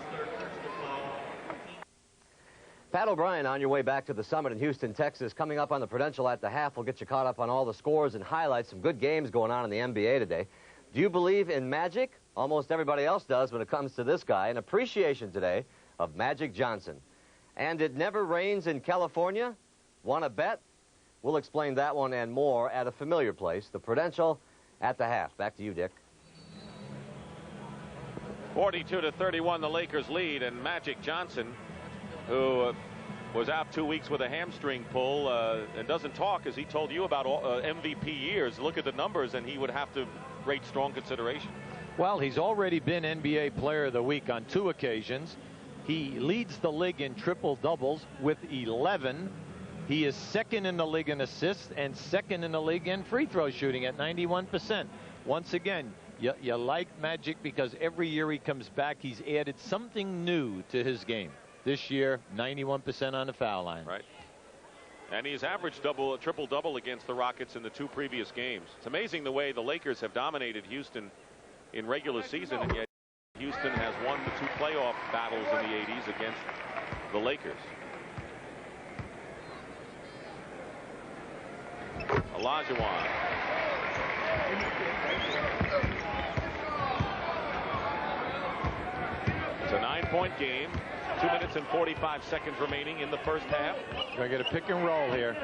Pat O'Brien on your way back to the Summit in Houston, Texas. Coming up on the Prudential at the half, we'll get you caught up on all the scores and highlights. Some good games going on in the NBA today. Do you believe in magic? Almost everybody else does when it comes to this guy. An appreciation today of Magic Johnson. And it never rains in California? Want to bet? We'll explain that one and more at a familiar place, the Prudential at the half. Back to you, Dick. 42-31, the Lakers lead, and Magic Johnson, who was out 2 weeks with a hamstring pull and doesn't talk, as he told you about MVP years. Look at the numbers, and he would have to rate strong consideration. Well, he's already been NBA Player of the Week on 2 occasions. He leads the league in triple doubles with 11. He is second in the league in assists and second in the league in free throw shooting at 91%. Once again, you like Magic because every year he comes back, he's added something new to his game. This year, 91% on the foul line. Right. And he's averaged triple-double against the Rockets in the 2 previous games. It's amazing the way the Lakers have dominated Houston in regular season, and yet Houston has won the 2 playoff battles in the 80s against the Lakers. Olajuwon. It's a 9-point game. 2 minutes and 45 seconds remaining in the first half. Going to get a pick and roll here.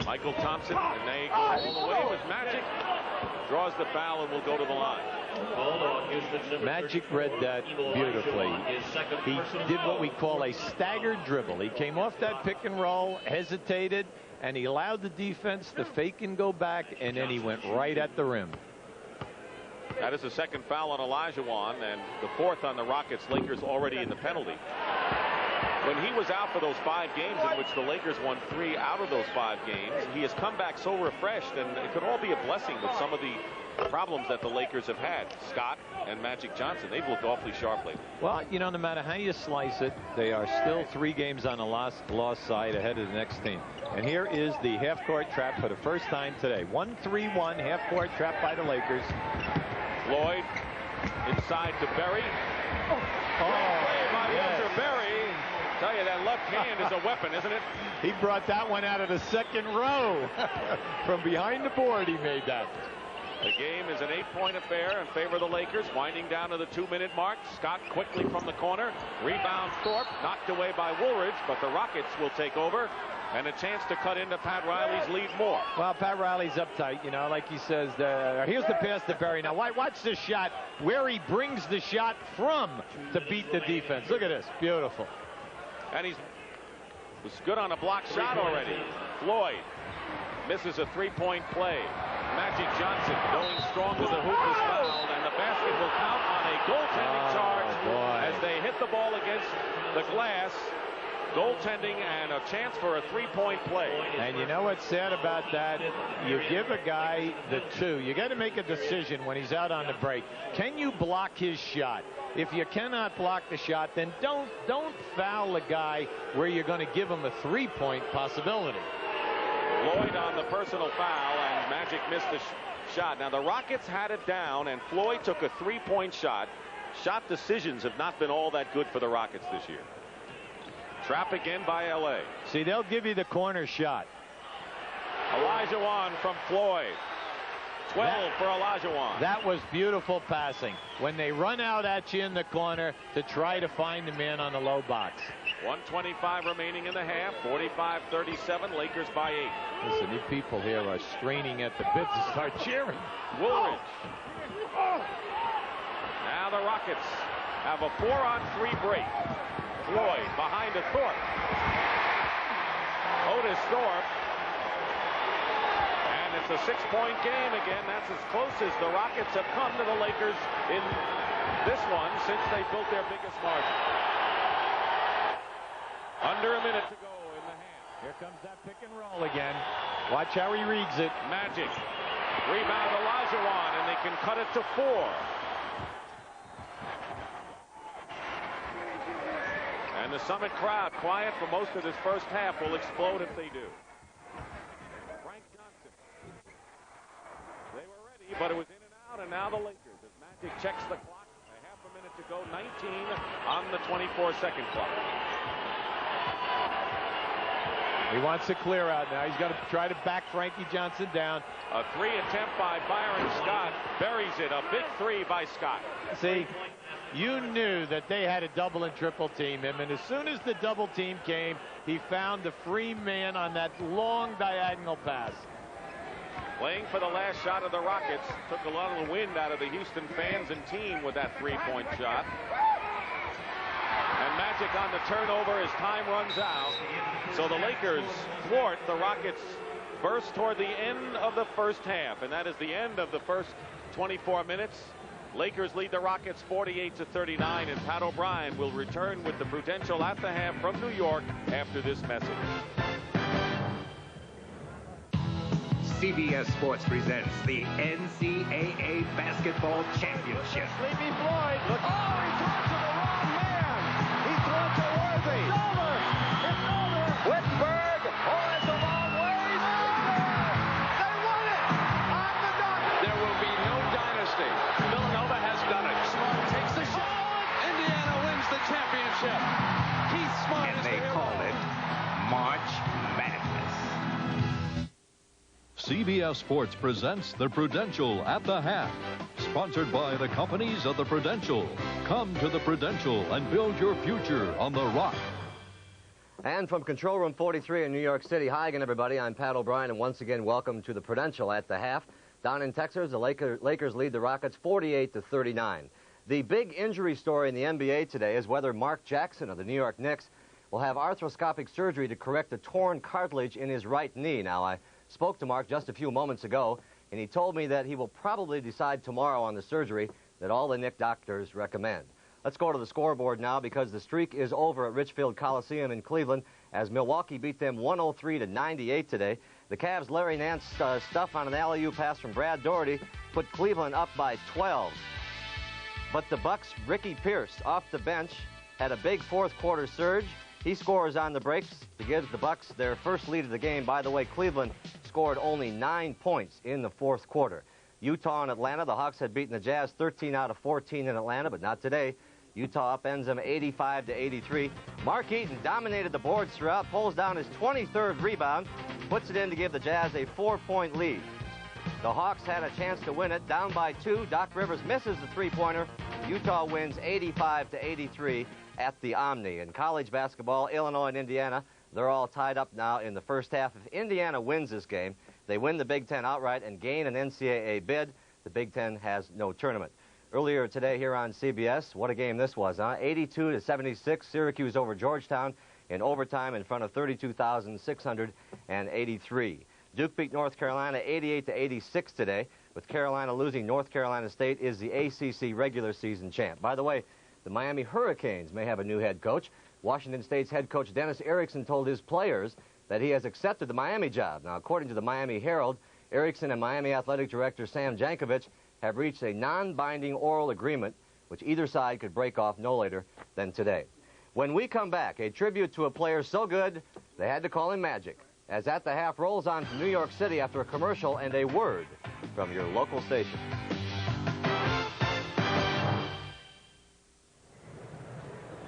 Michael Thompson, and they go all the way with Magic. Draws the foul and will go to the line. Magic read that beautifully. He did what we call a staggered dribble. He came off that pick and roll, hesitated, and he allowed the defense to fake and go back, and then he went right at the rim. That is the second foul on Olajuwon, and the 4th on the Rockets. Lakers already in the penalty. When he was out for those 5 games in which the Lakers won 3 out of those 5 games, he has come back so refreshed, and it could all be a blessing with some of the problems that the Lakers have had. Scott and Magic Johnson, they've looked awfully sharp lately. Well, you know, no matter how you slice it, they are still 3 games on the loss side ahead of the next team. And here is the half-court trap for the first time today. 1-3-1 half-court trap by the Lakers. Floyd inside to Berry. Play by Walter Berry. Tell you, that left hand is a weapon, isn't it? He brought that one out of the second row. From behind the board, he made that. The game is an 8-point affair in favor of the Lakers, winding down to the 2-minute mark. Scott quickly from the corner. Rebound Thorpe, knocked away by Woolridge, but the Rockets will take over. And a chance to cut into Pat Riley's lead more. Well, Pat Riley's uptight, you know, like he says. Here's the pass to Berry. Now, watch this shot, where he brings the shot from to beat the defense. Look at this. Beautiful. And he was good on a block shot already. Floyd misses a 3-point play. Magic Johnson going strong to the hoop is fouled, and the basket will count on a goaltending charge as they hit the ball against the glass. Goaltending and a chance for a 3-point play. And you know what's sad about that? You give a guy the 2. You got to make a decision when he's out on the break. Can you block his shot? If you cannot block the shot, then don't foul the guy where you're going to give him a 3-point possibility. Floyd on the personal foul, and Magic missed the shot. Now the Rockets had it down, and Floyd took a 3-point shot. Shot decisions have not been all that good for the Rockets this year. Trap again by L.A. See, they'll give you the corner shot. Olajuwon from Floyd. 12 for Olajuwon. That was beautiful passing. When they run out at you in the corner to try to find the man on the low box. 1:25 remaining in the half. 45-37. Lakers by 8. Listen, you people here are straining at the bit to start cheering. Woolridge. Now the Rockets have a 4-on-3 break. Floyd behind to Thorpe. Otis Thorpe. And it's a 6-point game again. That's as close as the Rockets have come to the Lakers in this one since they built their biggest margin. Under a minute to go in the half. Here comes that pick and roll again. Watch how he reads it. Magic. Rebound Olajuwon, and they can cut it to 4. And the Summit crowd, quiet for most of this first half, will explode if they do. now the Lakers as Magic checks the clock. A half a minute to go. 19 on the 24-second clock. He wants to clear out now. He's got to try to back Frankie Johnson down. A three attempt by Byron Scott buries it. A big three by Scott. See, you knew that they had a double and triple team him, and as soon as the double team came, he found the free man on that long diagonal pass. Playing for the last shot of the Rockets. Took a lot of the wind out of the Houston fans and team with that three-point shot. And Magic on the turnover as time runs out. So the Lakers thwart the Rockets' burst toward the end of the first half. And that is the end of the first 24 minutes. Lakers lead the Rockets 48-39. And Pat O'Brien will return with the Prudential at the half from New York after this message. CBS Sports presents the NCAA Basketball Championship. Sleepy Floyd. Look. Oh, he threw it to the wrong man. He threw it to Worthy. It's over. It's over. Whitberg. Oh, that's a long ways. They won it on the dot. There will be no dynasty. Villanova has done it. Smart takes the shot. Indiana wins the championship. Keith Smart And is they the call hero. it March Madness. CBS Sports presents the Prudential at the half. Sponsored by the companies of the Prudential. Come to the Prudential and build your future on the Rock. And from Control Room 43 in New York City, hi again, everybody. I'm Pat O'Brien, and once again, welcome to the Prudential at the half. Down in Texas, the Lakers lead the Rockets 48-39. The big injury story in the NBA today is whether Mark Jackson of the New York Knicks will have arthroscopic surgery to correct a torn cartilage in his right knee. Now, I spoke to Mark just a few moments ago, and he told me that he will probably decide tomorrow on the surgery that all the Knick doctors recommend. Let's go to the scoreboard now because the streak is over at Richfield Coliseum in Cleveland as Milwaukee beat them 103-98 today. The Cavs' Larry Nance stuff on an alley-oop pass from Brad Doherty put Cleveland up by 12. But the Bucks' Ricky Pierce off the bench had a big fourth quarter surge. He scores on the breaks to give the Bucks their first lead of the game. By the way, Cleveland scored only 9 points in the fourth quarter. Utah and Atlanta, the Hawks had beaten the Jazz 13 out of 14 in Atlanta, but not today. Utah upends them 85-83. Mark Eaton dominated the boards throughout, pulls down his 23rd rebound, puts it in to give the Jazz a 4-point lead. The Hawks had a chance to win it, down by 2. Doc Rivers misses the three-pointer. Utah wins 85-83 at the Omni. In college basketball, Illinois and Indiana, they're all tied up now in the first half. If Indiana wins this game, they win the Big Ten outright and gain an NCAA bid. The Big Ten has no tournament. Earlier today here on CBS, what a game this was, huh? 82-76, Syracuse over Georgetown in overtime in front of 32,683. Duke beat North Carolina 88-86 today. With Carolina losing, North Carolina State is the ACC regular season champ. By the way, the Miami Hurricanes may have a new head coach. Washington State's head coach Dennis Erickson told his players that he has accepted the Miami job. Now, according to the Miami Herald, Erickson and Miami Athletic Director Sam Jankovic have reached a non-binding oral agreement, which either side could break off no later than today. When we come back, a tribute to a player so good, they had to call him Magic, as At the Half rolls on from New York City after a commercial and a word from your local station.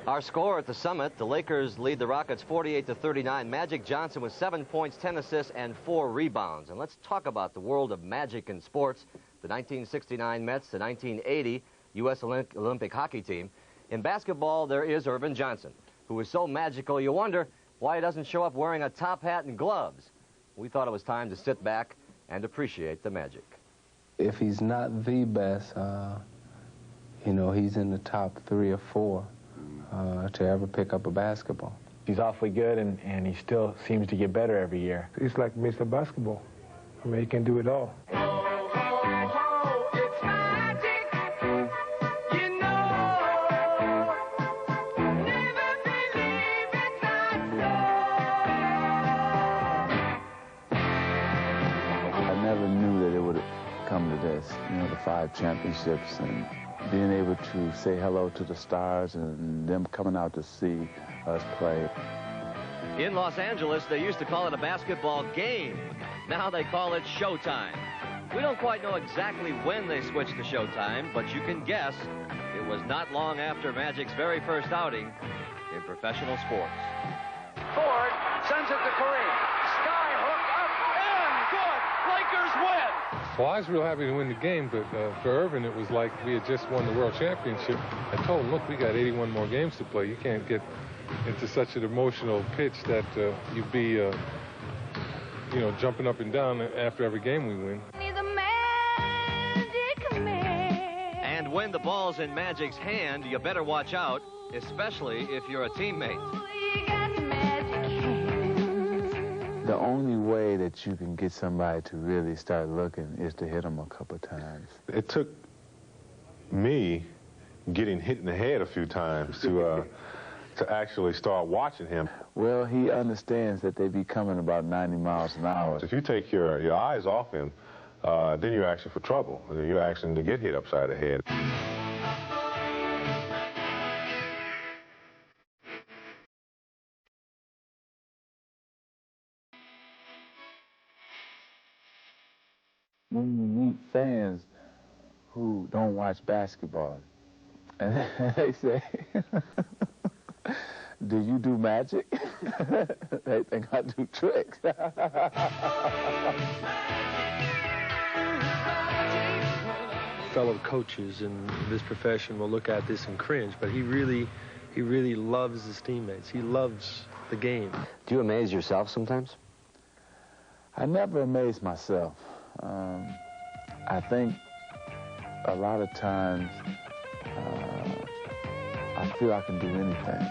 Our score at the Summit, the Lakers lead the Rockets 48-39. Magic Johnson with 7 points, 10 assists, and 4 rebounds. And let's talk about the world of magic in sports. The 1969 Mets, the 1980 U.S. Olympic hockey team. In basketball, there is Irvin Johnson, who is so magical you wonder why he doesn't show up wearing a top hat and gloves. We thought it was time to sit back and appreciate the magic. If he's not the best, you know, he's in the top 3 or 4 to ever pick up a basketball. He's awfully good, and he still seems to get better every year. He's like Mr. Basketball. I mean, he can do it all. You know, the 5 championships and being able to say hello to the stars and them coming out to see us play. In Los Angeles, they used to call it a basketball game. Now they call it showtime. We don't quite know exactly when they switched to Showtime, but you can guess it was not long after Magic's very first outing in professional sports. Ford sends it to Kareem. Skyhook up and good. Lakers win. Well, I was real happy to win the game, but for Irvin, it was like we had just won the World Championship. I told him, look, we got 81 more games to play. You can't get into such an emotional pitch that you'd be, you know, jumping up and down after every game we win. And when the ball's in Magic's hand, you better watch out, especially if you're a teammate. The only way that you can get somebody to really start looking is to hit them a couple times. It took me getting hit in the head a few times to actually start watching him. Well, he understands that they be coming about 90 miles an hour. If you take your eyes off him, then you're asking for trouble. You're asking to get hit upside the head. When you meet fans who don't watch basketball, and they say, do you do magic? They think I do tricks. Fellow coaches in this profession will look at this and cringe, but he really loves his teammates. He loves the game. Do you amaze yourself sometimes? I never amaze myself. I think a lot of times I feel I can do anything.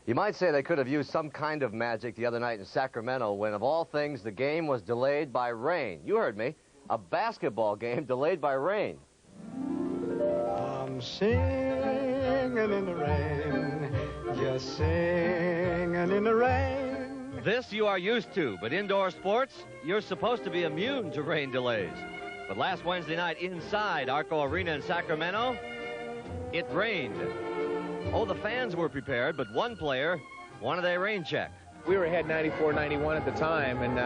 You might say they could have used some kind of magic the other night in Sacramento when, of all things, the game was delayed by rain. You heard me. A basketball game delayed by rain. I'm singing in the rain, just singing in the rain. This you are used to, but indoor sports, you're supposed to be immune to rain delays. But last Wednesday night inside Arco Arena in Sacramento, it rained. Oh, the fans were prepared, but one player wanted a rain check. We were ahead 94-91 at the time, and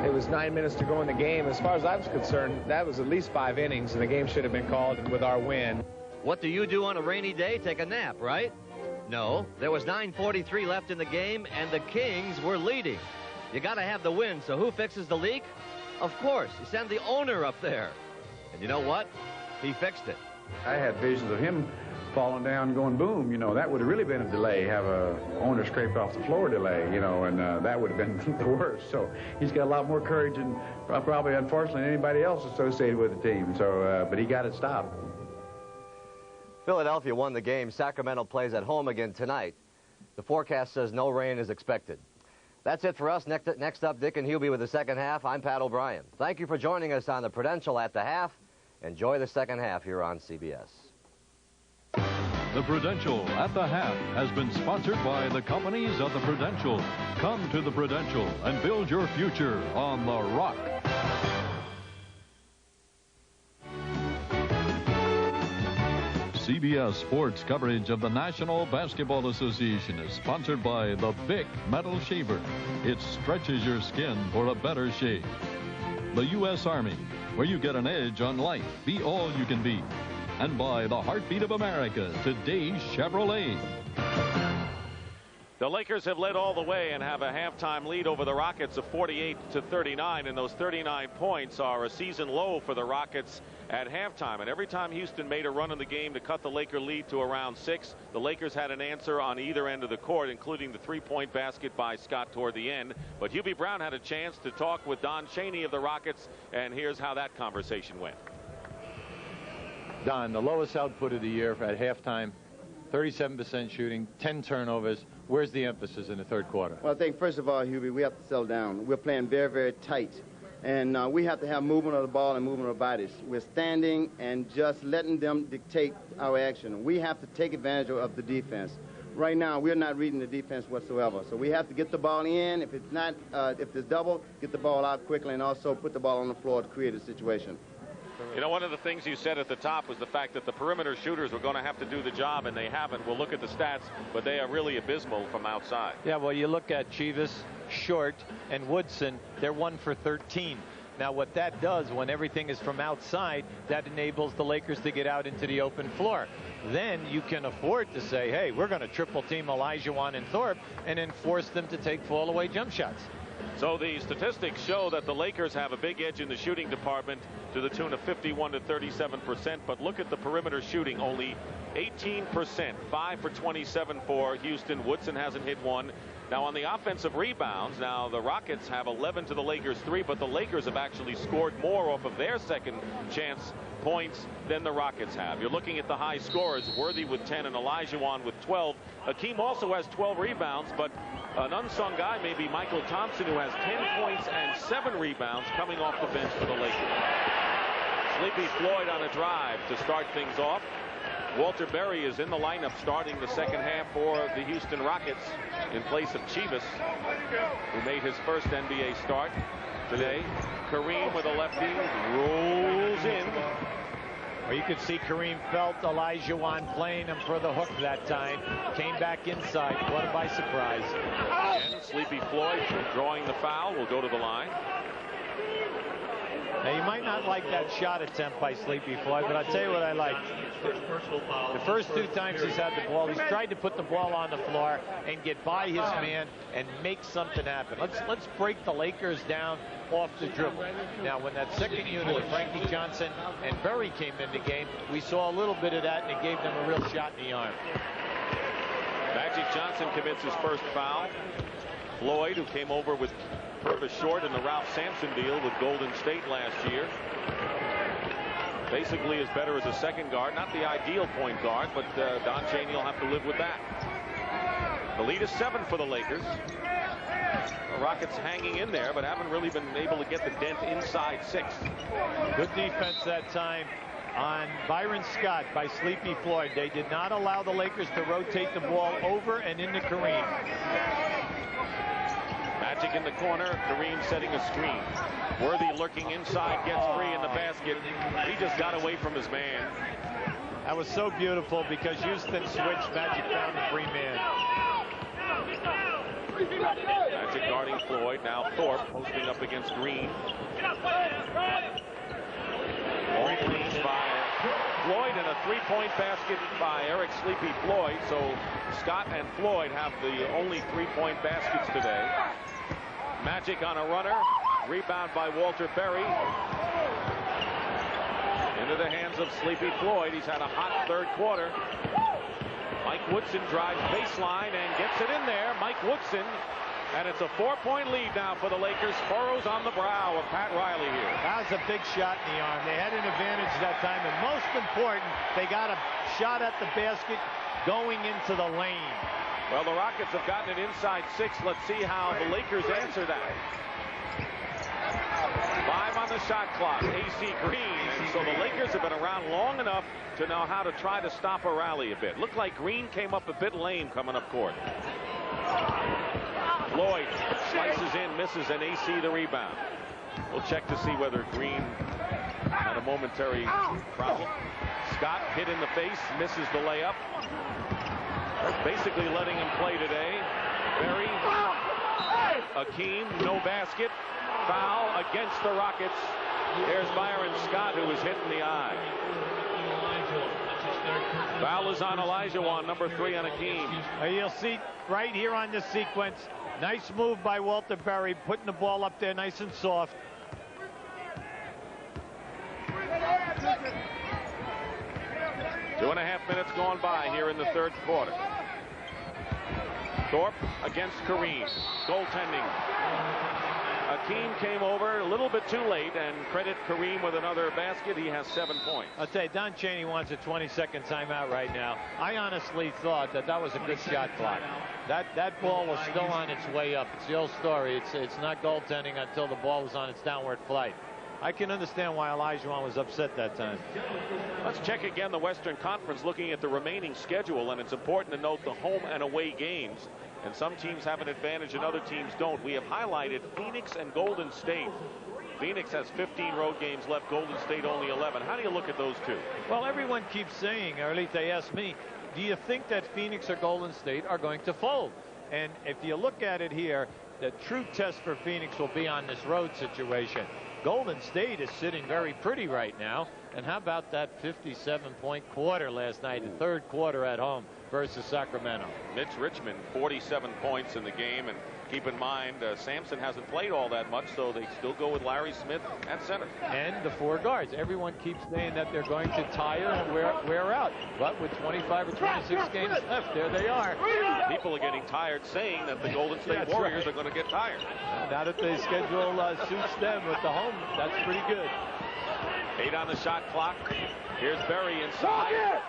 it was 9 minutes to go in the game. As far as I was concerned, that was at least 5 innings, and the game should have been called with our win. What do you do on a rainy day? Take a nap, right? No, there was 9:43 left in the game, and the Kings were leading. You got to have the win, so who fixes the leak? Of course, you send the owner up there. And you know what? He fixed it. I had visions of him falling down and going boom, you know, that would have really been a delay, have a owner scraped off the floor delay, you know, and that would have been the worst. So he's got a lot more courage than probably, unfortunately, anybody else associated with the team. So, but he got it stopped. Philadelphia won the game. Sacramento plays at home again tonight. The forecast says no rain is expected. That's it for us. Next up, Dick and Hubie with the second half. I'm Pat O'Brien. Thank you for joining us on the Prudential at the half. Enjoy the second half here on CBS. The Prudential at the half has been sponsored by the companies of the Prudential. Come to the Prudential and build your future on the Rock. CBS Sports coverage of the National Basketball Association is sponsored by the Bic Metal Shaver. It stretches your skin for a better shave. The U.S. Army, where you get an edge on life. Be all you can be. And by the heartbeat of America, today's Chevrolet. The Lakers have led all the way and have a halftime lead over the Rockets of 48-39, and those 39 points are a season low for the Rockets at halftime. And every time Houston made a run in the game to cut the Laker lead to around 6, the Lakers had an answer on either end of the court, including the three-point basket by Scott toward the end. But Hubie Brown had a chance to talk with Don Chaney of the Rockets, and here's how that conversation went. Don, the lowest output of the year at halftime, 37% shooting, 10 turnovers. Where's the emphasis in the third quarter? Well, I think, first of all, Hubie, we have to settle down. We're playing very, very tight. And we have to have movement of the ball and movement of bodies. We're standing and just letting them dictate our action. We have to take advantage of the defense. Right now, we're not reading the defense whatsoever. So we have to get the ball in. If it's not, if it's double, get the ball out quickly and also put the ball on the floor to create a situation. You know, one of the things you said at the top was the fact that the perimeter shooters were going to have to do the job, and they haven't. We'll look at the stats, but they are really abysmal from outside. Yeah, well, you look at Chivas, Short, and Woodson, they're 1 for 13. Now, what that does when everything is from outside, that enables the Lakers to get out into the open floor. Then you can afford to say, hey, we're going to triple team Olajuwon and Thorpe and then force them to take fall-away jump shots. So the statistics show that the Lakers have a big edge in the shooting department to the tune of 51 to 37%. But look at the perimeter shooting, only 18%, 5 for 27 for Houston. Woodson hasn't hit one. Now on the offensive rebounds, now the Rockets have 11 to the Lakers 3, but the Lakers have actually scored more off of their second chance points than the Rockets have. You're looking at the high scorers, Worthy with 10 and Olajuwon with 12. Akeem also has 12 rebounds, but an unsung guy may be Michael Thompson, who has 10 points and 7 rebounds coming off the bench for the Lakers. Sleepy Floyd on a drive to start things off. Walter Berry is in the lineup starting the second half for the Houston Rockets in place of Chivas, who made his first NBA start today. Kareem with a lefty rolls in. Well, you could see Kareem felt Olajuwon playing him for the hook that time. Came back inside. Caught him by surprise. And Sleepy Floyd drawing the foul will go to the line. Now, you might not like that shot attempt by Sleepy Floyd, but I'll tell you what I like. The first 2 times he's had the ball, he's tried to put the ball on the floor and get by his man and make something happen. Let's break the Lakers down off the dribble. Now, when that second unit of Frankie Johnson and Berry came in the game, we saw a little bit of that, and it gave them a real shot in the arm. Magic Johnson commits his first foul. Floyd, who came over with Purvis Short in the Ralph Sampson deal with Golden State last year, basically is better as a second guard. Not the ideal point guard, but Don Chaney will have to live with that. The lead is 7 for the Lakers. The Rockets hanging in there, but haven't really been able to get the dent inside 6. Good defense that time on Byron Scott by Sleepy Floyd. They did not allow the Lakers to rotate the ball over and into Kareem. Magic in the corner, Kareem setting a screen. Worthy lurking inside, gets free in the basket. He just got away from his man. That was so beautiful because Houston switched. Magic found the free man. Magic guarding Floyd. Now Thorpe posting up against Green. Long range by Floyd and a 3-point basket by Eric Sleepy Floyd. So Scott and Floyd have the only 3-point baskets today. Magic on a runner. Rebound by Walter Berry. Into the hands of Sleepy Floyd. He's had a hot third quarter. Mike Woodson drives baseline and gets it in there. Mike Woodson. And it's a 4-point lead now for the Lakers. Furrows on the brow of Pat Riley here. That was a big shot in the arm. They had an advantage that time. And most important, they got a shot at the basket going into the lane. Well, the Rockets have gotten it inside 6. Let's see how the Lakers answer that. 5 on the shot clock. AC Green. And so the Lakers have been around long enough to know how to try to stop a rally a bit. Looked like Green came up a bit lame coming up court. Floyd slices in, misses, and AC the rebound. We'll check to see whether Green had a momentary problem. Scott hit in the face, misses the layup. Basically letting him play today. Berry, Akeem, no basket. Foul against the Rockets. There's Byron Scott, who was hit in the eye. Foul is on Olajuwon, number 3 on Akeem. You'll see right here on this sequence, nice move by Walter Berry, putting the ball up there nice and soft. Two and a half minutes gone by here in the third quarter. Thorpe against Kareem. Goaltending. Akeem came over a little bit too late, and credit Kareem with another basket. He has 7 points. I'll tell you, Don Chaney wants a 20-second timeout right now. I honestly thought that was a good shot clock. That ball was still on its way up. It's the old story. It's not goaltending until the ball was on its downward flight. I can understand why Olajuwon was upset that time. Let's check again the Western Conference, looking at the remaining schedule, and it's important to note the home and away games. And some teams have an advantage and other teams don't. We have highlighted Phoenix and Golden State. Phoenix has 15 road games left. Golden State only 11. How do you look at those two? Well, everyone keeps saying, or at least they ask me, do you think that Phoenix or Golden State are going to fold? And if you look at it here, the true test for Phoenix will be on this road situation. Golden State is sitting very pretty right now. And how about that 57-point quarter last night, the third quarter at home versus Sacramento? Mitch Richmond, 47 points in the game. And keep in mind, Sampson hasn't played all that much, so they still go with Larry Smith at center. And the four guards. Everyone keeps saying that they're going to tire and wear out. But with 25 or 26 games left, there they are. People are getting tired saying that the Golden State Warriors are going to get tired. Now that the schedule suits them with the home, that's pretty good. 8 on the shot clock. Here's Berry inside.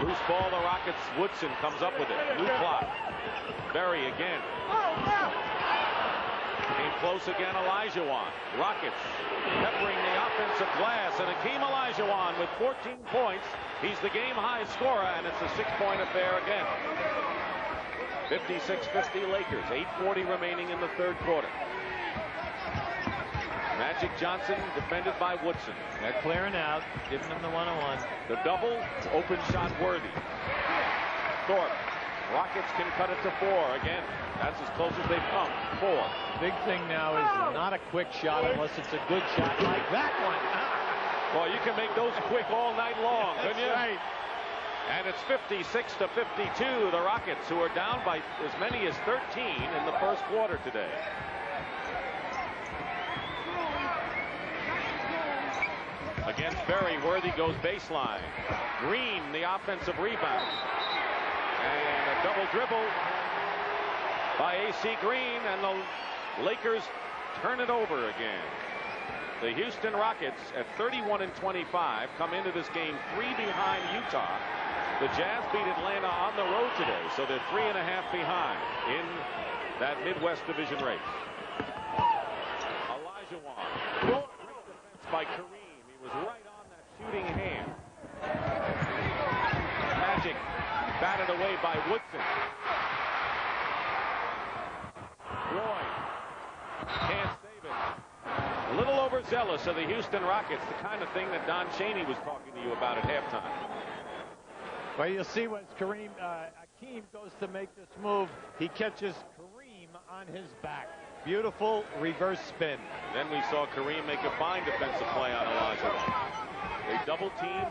Loose ball, the Rockets. Woodson comes up with it. New clock. Berry again. Came close again, Olajuwon. Rockets peppering the offensive glass, and Hakeem Olajuwon with 14 points. He's the game-high scorer, and it's a 6-point affair again. 56-50 Lakers. 8:40 remaining in the third quarter. Magic Johnson defended by Woodson. They're clearing out, giving them the one-on-one. The double, open shot worthy. Thorpe. Rockets can cut it to 4 again. That's as close as they've come. 4. Big thing now is not a quick shot unless it's a good shot like that one. Well, you can make those quick all night long, couldn't you? Right. And it's 56-52. The Rockets, who are down by as many as 13 in the first quarter today. Against Berry, Worthy goes baseline. Green, the offensive rebound. And a double dribble by A.C. Green, and the Lakers turn it over again. The Houston Rockets at 31-25 come into this game 3 behind Utah. The Jazz beat Atlanta on the road today, so they're 3.5 behind in that Midwest Division race. Olajuwon. Great defense by Kareem. Was right on that shooting hand. Magic batted away by Woodson. Roy can't save it. A little overzealous of the Houston Rockets, the kind of thing that Don Chaney was talking to you about at halftime. Well, you'll see when Hakeem goes to make this move, he catches Kareem on his back. Beautiful reverse spin. Then we saw Kareem make a fine defensive play on Olajuwon. They double team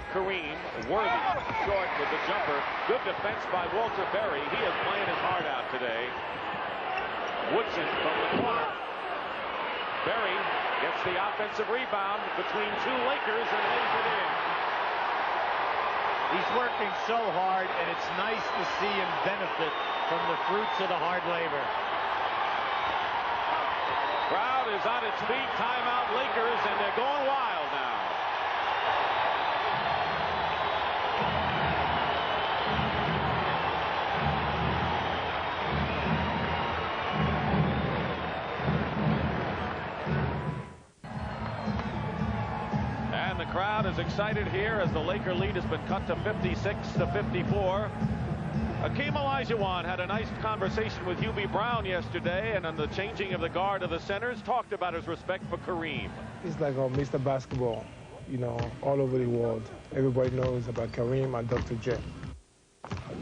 Kareem. Worthy short with the jumper. Good defense by Walter Berry. He is playing his heart out today. Woodson from the corner. Berry gets the offensive rebound between 2 Lakers and lays it in. He's working so hard, and it's nice to see him benefit from the fruits of the hard labor. Crowd is on its feet. Timeout Lakers, and they're going wild now. And the crowd is excited here as the Laker lead has been cut to 56-54. Hakeem Olajuwon had a nice conversation with Hubie Brown yesterday, and on the changing of the guard of the centers, talked about his respect for Kareem. He's like Mr. Basketball, you know, all over the world. Everybody knows about Kareem and Dr. J.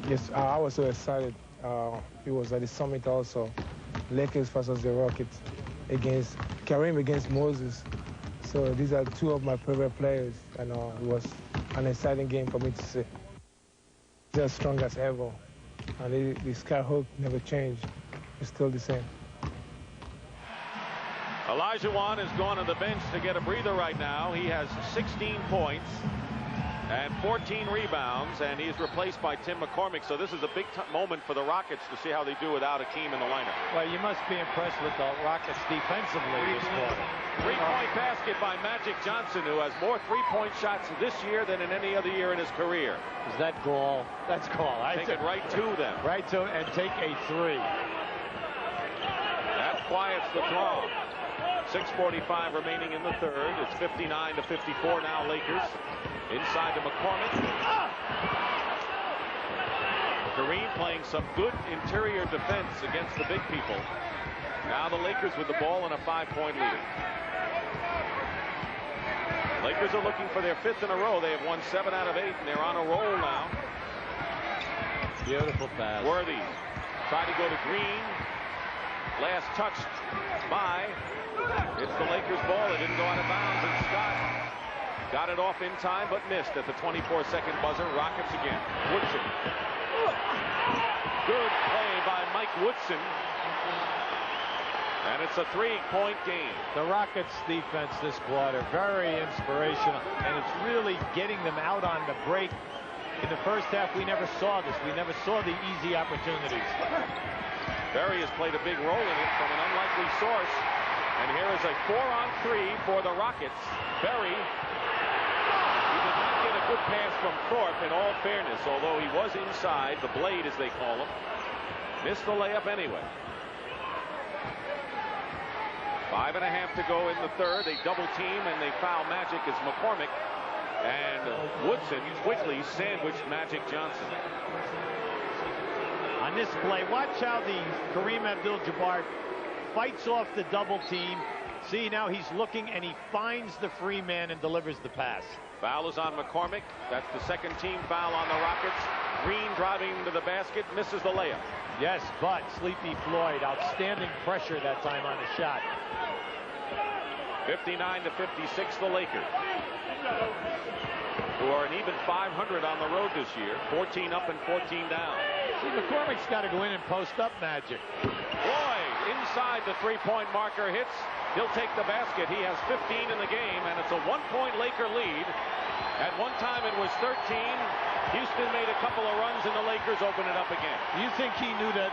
Yes, I was so excited. It was at the summit also. Lakers versus the Rockets against Kareem against Moses. So these are 2 of my favorite players, and it was an exciting game for me to see. They're as strong as ever. And the skyhook never changed. It's still the same. Olajuwon has gone to the bench to get a breather right now. He has 16 points and 14 rebounds, and he's replaced by Tim McCormick. So this is a big moment for the Rockets to see how they do without Hakeem in the lineup. Well, you must be impressed with the Rockets defensively this quarter. 3-point basket by Magic Johnson, who has more 3-point shots this year than in any other year in his career. Is that Gall? That's Gall. Take it right to them. Right to, and take a 3. That quiets the throng. 6:45 remaining in the third. It's 59-54 now, Lakers. Inside to McCormick. Kareem playing some good interior defense against the big people. Now the Lakers with the ball and a 5-point lead. Lakers are looking for their 5th in a row. They have won 7 out of 8, and they're on a roll now. Beautiful pass. Worthy tried to go to Green. Last touched by. It's the Lakers ball. It didn't go out of bounds, and Scott got it off in time, but missed at the 24-second buzzer. Rockets again. Woodson. Good play by Mike Woodson. And it's a 3-point game. The Rockets defense this quarter, very inspirational, and it's really getting them out on the break. In the first half, we never saw this. We never saw the easy opportunities. Berry has played a big role in it from an unlikely source. And here is a 4-on-3 for the Rockets. Berry, he did not get a good pass from Thorpe, in all fairness, although he was inside, the blade as they call him. Missed the layup anyway. 5.5 to go in the third. They double team and they foul Magic as McCormick. And Woodson quickly sandwiched Magic Johnson. On this play, watch how the Kareem Abdul-Jabbar fights off the double team. See, now he's looking and he finds the free man and delivers the pass. Foul is on McCormick. That's the second team foul on the Rockets. Green driving to the basket, misses the layup. Yes, but Sleepy Floyd, outstanding pressure that time on the shot. 59-56, the Lakers, who are an even 500 on the road this year. 14 up and 14 down. See, McCormick's got to go in and post up Magic. Floyd inside the 3-point marker hits. He'll take the basket. He has 15 in the game, and it's a 1-point Laker lead. At one time it was 13. Houston made a couple of runs, and the Lakers open it up again. You think he knew that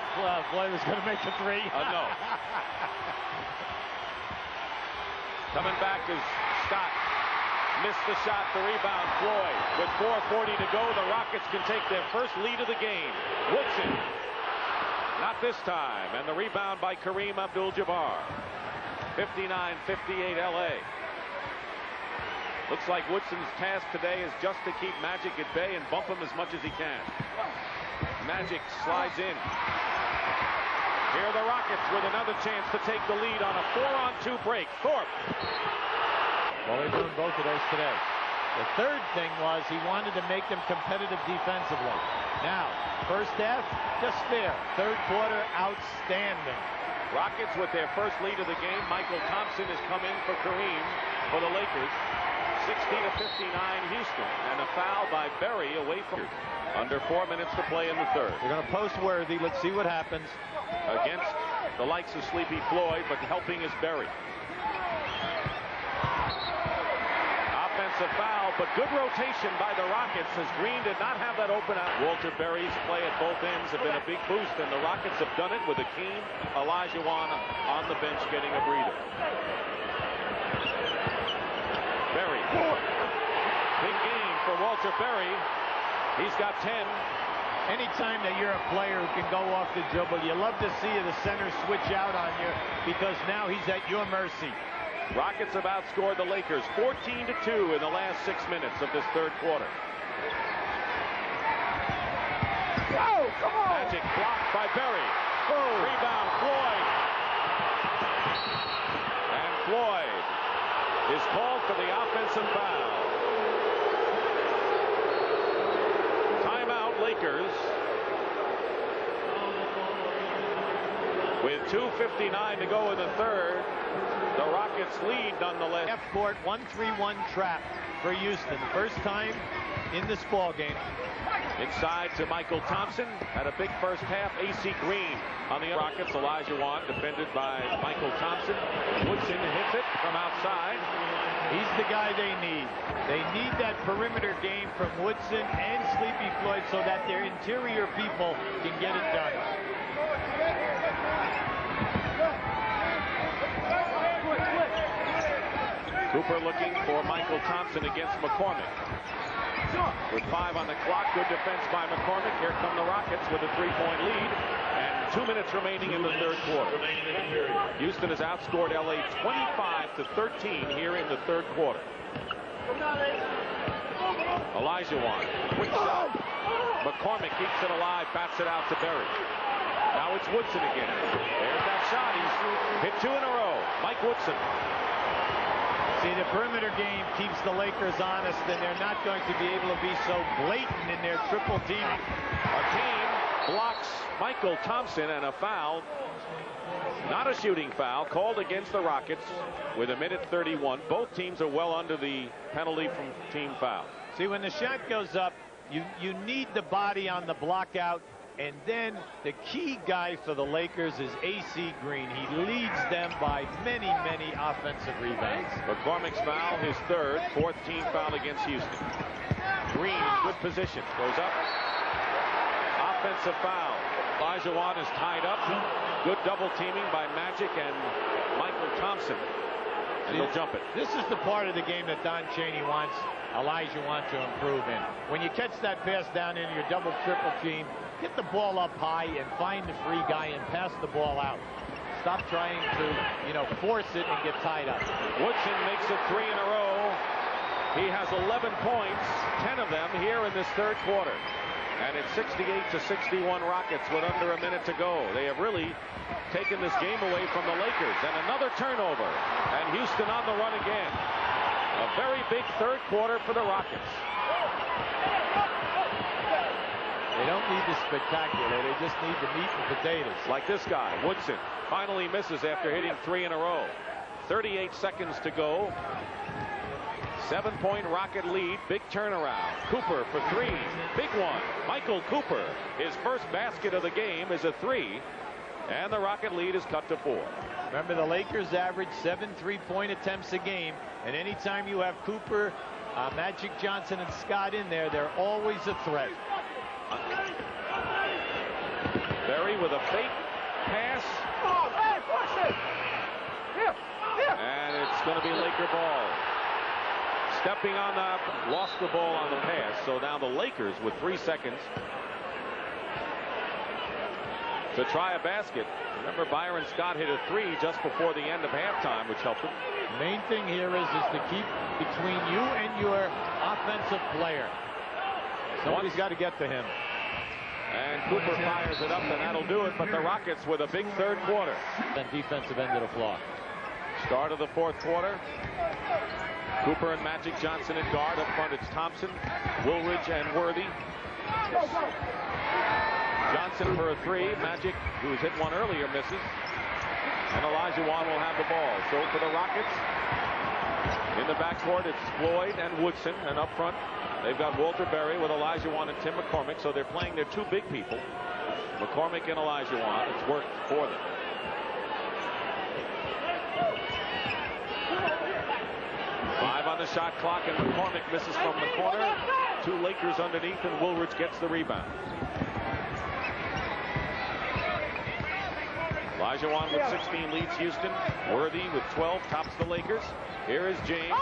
Floyd was going to make a 3? No. Coming back is Scott. Missed the shot, the rebound. Floyd with 4:40 to go. The Rockets can take their first lead of the game. Woodson. Not this time. And the rebound by Kareem Abdul-Jabbar. 59-58 LA. Looks like Woodson's task today is just to keep Magic at bay and bump him as much as he can. Magic slides in. Here are the Rockets with another chance to take the lead on a 4-on-2 break. Thorpe. Well, they're doing both of those today. The third thing was he wanted to make them competitive defensively. Now, first half, just fair. Third quarter, outstanding. Rockets with their first lead of the game. Michael Thompson has come in for Kareem for the Lakers. 60-59 Houston. And a foul by Berry away from under 4 minutes to play in the third. They're going to post Worthy. Let's see what happens. Against the likes of Sleepy Floyd, but helping is Berry. Offensive foul, but good rotation by the Rockets as Green did not have that open out. Walter Berry's play at both ends have been a big boost, and the Rockets have done it with Akeem Olajuwon on the bench getting a breather. Berry. Big game for Walter Berry. He's got 10. Anytime that you're a player who can go off the dribble, you love to see the center switch out on you because now he's at your mercy. Rockets have outscored the Lakers 14-2 in the last 6 minutes of this third quarter. Oh, come on. Magic blocked by Berry. Oh. Rebound, Floyd. And Floyd is called for the offensive foul. Timeout, Lakers. With 2:59 to go in the third, the Rockets lead nonetheless. F-court 1-3-1 trap for Houston. First time in this ball game. Inside to Michael Thompson. Had a big first half. A.C. Green on the Rockets. Olajuwon defended by Michael Thompson. Woodson hits it from outside. He's the guy they need. They need that perimeter game from Woodson and Sleepy Floyd so that their interior people can get it done. Cooper looking for Michael Thompson against McCormick. With 5 on the clock, good defense by McCormick. Here come the Rockets with a 3-point lead. And 2 minutes remaining in the third quarter. Houston has outscored LA 25-13 here in the third quarter. Olajuwon, quick shot. McCormick keeps it alive, bats it out to Berry. Now Now it's Woodson again. There's that shot. He's hit 2 in a row. Mike Woodson. See, the perimeter game keeps the Lakers honest, and they're not going to be able to be so blatant in their triple teaming. Hakeem blocks Michael Thompson, and a foul, not a shooting foul, called against the Rockets with 1:31. Both teams are well under the penalty from team foul. See, when the shot goes up, you need the body on the block out. And then the key guy for the Lakers is A.C. Green. He leads them by many, many offensive rebounds. McCormick's foul, his third, 4th team foul against Houston. Green in good position, goes up. Offensive foul. Olajuwon is tied up. Good double teaming by Magic and Michael Thompson. And he'll jump it. This is the part of the game that Don Chaney wants Olajuwon to improve in. When you catch that pass down into your double, triple team, get the ball up high and find the free guy and pass the ball out. Stop trying to, force it and get tied up. Woodson makes it 3 in a row. He has 11 points, 10 of them here in this third quarter. And it's 68-61 Rockets with under a minute to go. They have really taken this game away from the Lakers. And another turnover. And Houston on the run again. A very big third quarter for the Rockets. They don't need the spectacular. They just need the meat and potatoes. Like this guy, Woodson, finally misses after hitting 3 in a row. 38 seconds to go. 7-point Rocket lead. Big turnaround. Cooper for 3. Big one. Michael Cooper. His first basket of the game is a 3. And the Rocket lead is cut to 4. Remember, the Lakers average 7 3-point attempts a game. And anytime you have Cooper, Magic Johnson, and Scott in there, they're always a threat. Berry with a fake pass. And it's going to be Laker ball. Stepping on that, lost the ball on the pass. So now the Lakers with 3 seconds to try a basket. Remember, Byron Scott hit a 3 just before the end of halftime, which helped him. The main thing here is to keep between you and your offensive player. Somebody's got to get to him. And Cooper fires it up, and that'll do it. But the Rockets with a big third quarter. The defensive end of the floor. Start of the fourth quarter. Cooper and Magic Johnson at guard. Up front, it's Thompson, Woolridge, and Worthy. Johnson for a 3. Magic, who's hit one earlier, misses. And Olajuwon will have the ball. So for the Rockets, in the backcourt, it's Floyd and Woodson. And up front, they've got Walter Berry with Olajuwon and Tim McCormick. So they're playing their 2 big people, McCormick and Olajuwon. It's worked for them. Five on the shot clock, and McCormick misses from the corner. 2 Lakers underneath, and Woolridge gets the rebound. Olajuwon with 16 leads Houston. Worthy with 12 tops the Lakers. Here is James.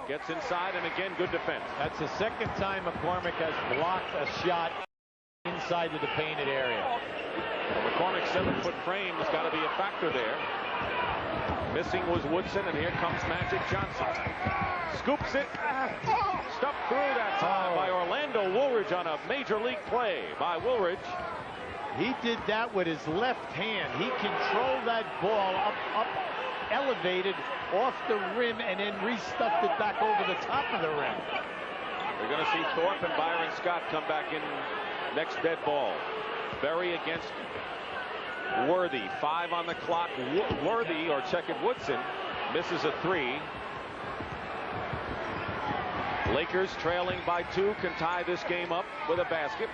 Gets inside, and again, good defense. That's the second time McCormick has blocked a shot inside of the painted area. Well, McCormick's 7-foot frame has got to be a factor there. Missing was Woodson, and here comes Magic Johnson. Scoops it. Stuffed through that time by Orlando Woolridge on a major league play by Woolridge. He did that with his left hand. He controlled that ball up elevated off the rim, and then restuffed it back over the top of the rim. We're going to see Thorpe and Byron Scott come back in next dead ball. Berry against Worthy. 5 on the clock. Worthy, or check it, Woodson, misses a 3. Lakers trailing by 2 can tie this game up with a basket.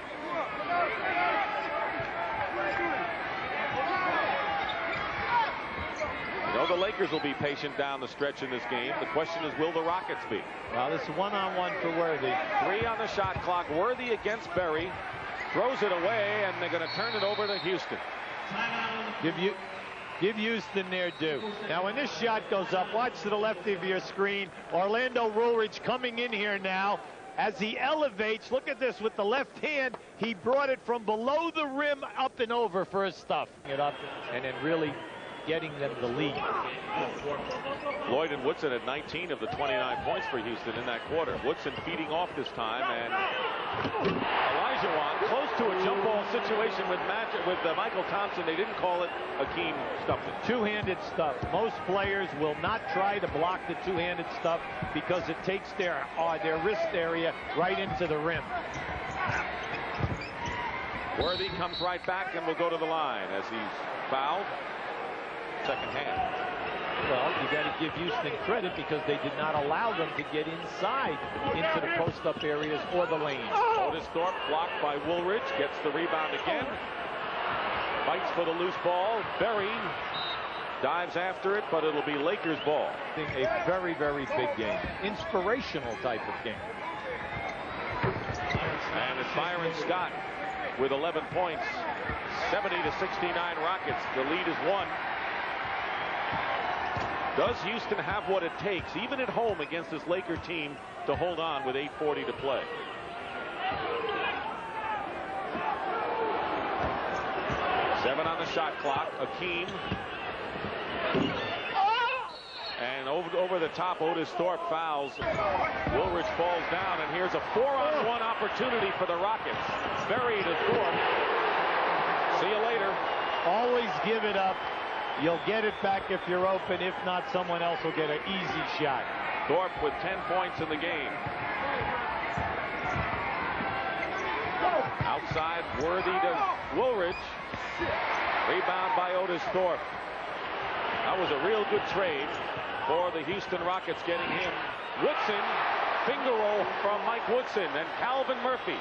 You know, the Lakers will be patient down the stretch in this game. The question is, will the Rockets be? Well, this is one-on-one for Worthy. 3 on the shot clock. Worthy against Berry. Throws it away, and they're going to turn it over to Houston. Give Houston their due. Now, when this shot goes up, watch to the left of your screen. Orlando Woolridge coming in here now. As he elevates, look at this, with the left hand, he brought it from below the rim up and over for his stuff. It up and then really getting them the lead. Lloyd and Woodson had 19 of the 29 points for Houston in that quarter. Woodson feeding off this time, and Olajuwon close to a jump ball situation with Michael Thompson. They didn't call it. Hakeem stuffed it. Two-handed stuff. Most players will not try to block the two-handed stuff because it takes their wrist area right into the rim. Worthy comes right back and will go to the line as he's fouled. Second hand. Well, you got to give Houston credit because they did not allow them to get inside into the post-up areas or the lane. Otis Thorpe blocked by Woolridge, gets the rebound again. Fights for the loose ball. Berry dives after it, but it'll be Lakers ball. A very, very big game. Inspirational type of game. And it's Byron Scott with 11 points. 70-69 Rockets. The lead is 1. Does Houston have what it takes, even at home against this Laker team, to hold on with 8:40 to play? Seven on the shot clock. Hakeem. And over the top, Otis Thorpe fouls. Woolridge falls down, and here's a 4-on-1 opportunity for the Rockets. Berry to Thorpe. See you later. Always give it up. You'll get it back if you're open. If not, someone else will get an easy shot. Thorpe with 10 points in the game. Outside, Worthy to Woolridge. Rebound by Otis Thorpe. That was a real good trade for the Houston Rockets, getting him. Woodson, finger roll from Mike Woodson, and Calvin Murphy,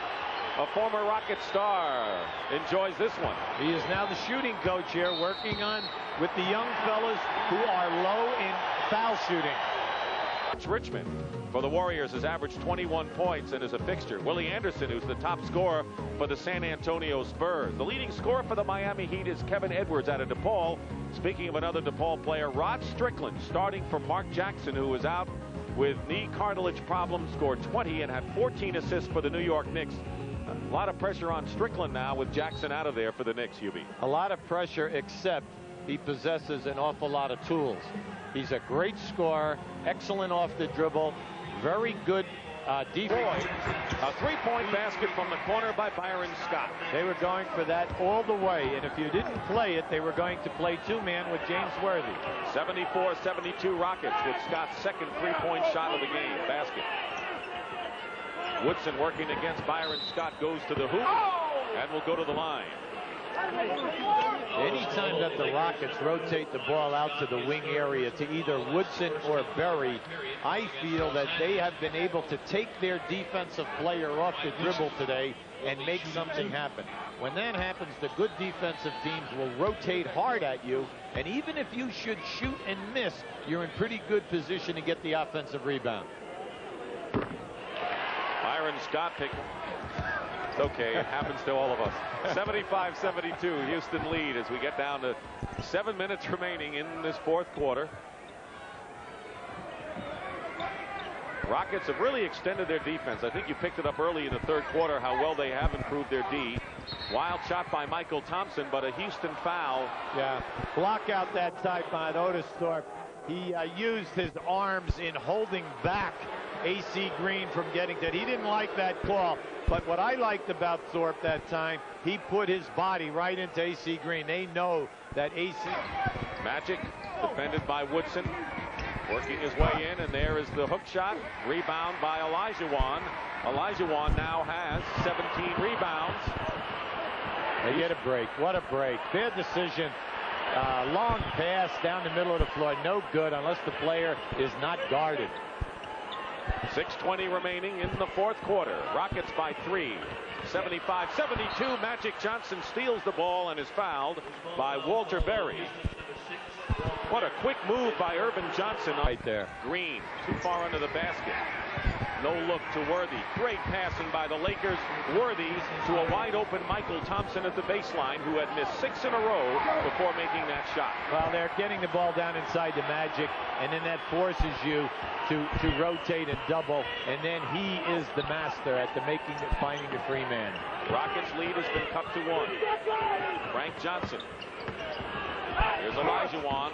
a former Rocket star, enjoys this one. He is now the shooting coach here, working on with the young fellas who are low in foul shooting. It's Richmond for the Warriors has averaged 21 points and is a fixture. Willie Anderson, who's the top scorer for the San Antonio Spurs. The leading scorer for the Miami Heat is Kevin Edwards out of DePaul. Speaking of another DePaul player, Rod Strickland, starting for Mark Jackson, who was out with knee cartilage problems, scored 20 and had 14 assists for the New York Knicks. A lot of pressure on Strickland now with Jackson out of there for the Knicks, UB. A lot of pressure, except he possesses an awful lot of tools. He's a great scorer, excellent off the dribble, very good defense. A three-point basket from the corner by Byron Scott. They were going for that all the way, and if you didn't play it, they were going to play two-man with James Worthy. 74-72 Rockets with Scott's second three-point shot of the game. Basket. Woodson working against Byron Scott, goes to the hoop and will go to the line. Anytime that the Rockets rotate the ball out to the wing area to either Woodson or Berry, I feel that they have been able to take their defensive player off the dribble today and make something happen. When that happens, the good defensive teams will rotate hard at you, and even if you should shoot and miss, you're in pretty good position to get the offensive rebound. Byron Scott pick. It's okay, it happens to all of us. 75-72 Houston lead as we get down to 7 minutes remaining in this fourth quarter. Rockets have really extended their defense. I think you picked it up early in the third quarter how well they have improved their D. Wild shot by Michael Thompson, but a Houston foul. Yeah, block out that time by Otis Thorpe. He used his arms in holding back AC Green from getting that. He didn't like that call, but what I liked about Thorpe that time, he put his body right into AC Green. They know that AC. Magic defended by Woodson, working his way in, and there is the hook shot. Rebound by Olajuwon. Olajuwon now has 17 rebounds. They get a break. What a break. Their decision. Long pass down the middle of the floor. No good unless the player is not guarded. 6:20 remaining in the fourth quarter. Rockets by 3. 75-72. Magic Johnson steals the ball and is fouled by Walter Berry. What a quick move by Urban Johnson right there. Green too far under the basket. No look to Worthy. Great passing by the Lakers. Worthy to a wide open Michael Thompson at the baseline, who had missed 6 in a row before making that shot. Well, they're getting the ball down inside the Magic, and then that forces you to rotate and double, and then he is the master at finding the free man. Rockets lead has been cut to 1. Frank Johnson. Here's Olajuwon.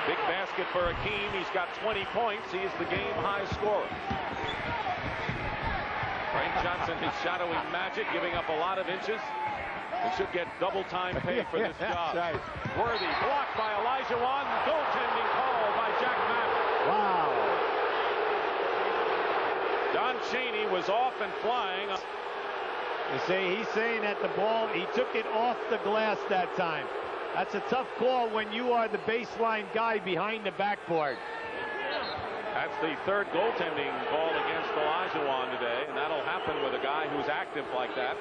Big basket for Akeem. He's got 20 points. He is the game high scorer. Frank Johnson is shadowing Magic, giving up a lot of inches. He should get double time pay for this job. Right. Worthy blocked by Olajuwon. Goaltending call by Jack Madden. Wow. Don Chaney was off and flying. You see, he's saying that the ball, he took it off the glass that time. That's a tough call when you are the baseline guy behind the backboard. That's the third goaltending call against Olajuwon today, and that'll happen with a guy who's active like that.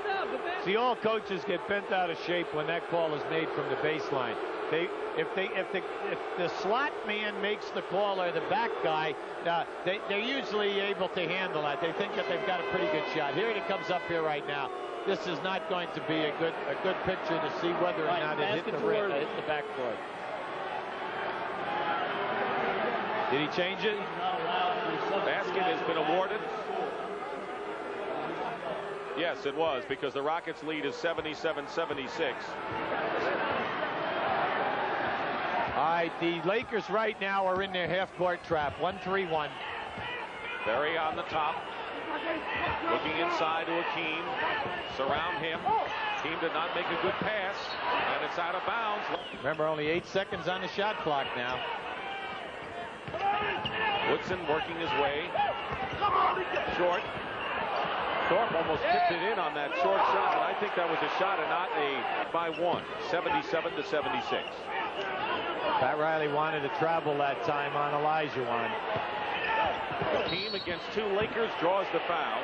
See, all coaches get bent out of shape when that call is made from the baseline. If the slot man makes the call or the back guy, they're usually able to handle that. They think that they've got a pretty good shot. Here it comes up here right now. This is not going to be a good picture to see whether or not it hit the rim, hit the backboard. Did he change it? Basket has been awarded. Yes, it was, because the Rockets' lead is 77-76. All right, the Lakers right now are in their half-court trap. 1-3-1. Berry on the top. Looking inside to Akeem. Surround him. Akeem did not make a good pass, and it's out of bounds. Remember, only 8 seconds on the shot clock now. Woodson working his way. Short. Thorpe almost tipped it in on that short shot, and I think that was a shot and not a by one. 77-76. Pat Riley wanted to travel that time on Olajuwon. Akeem against two Lakers draws the foul.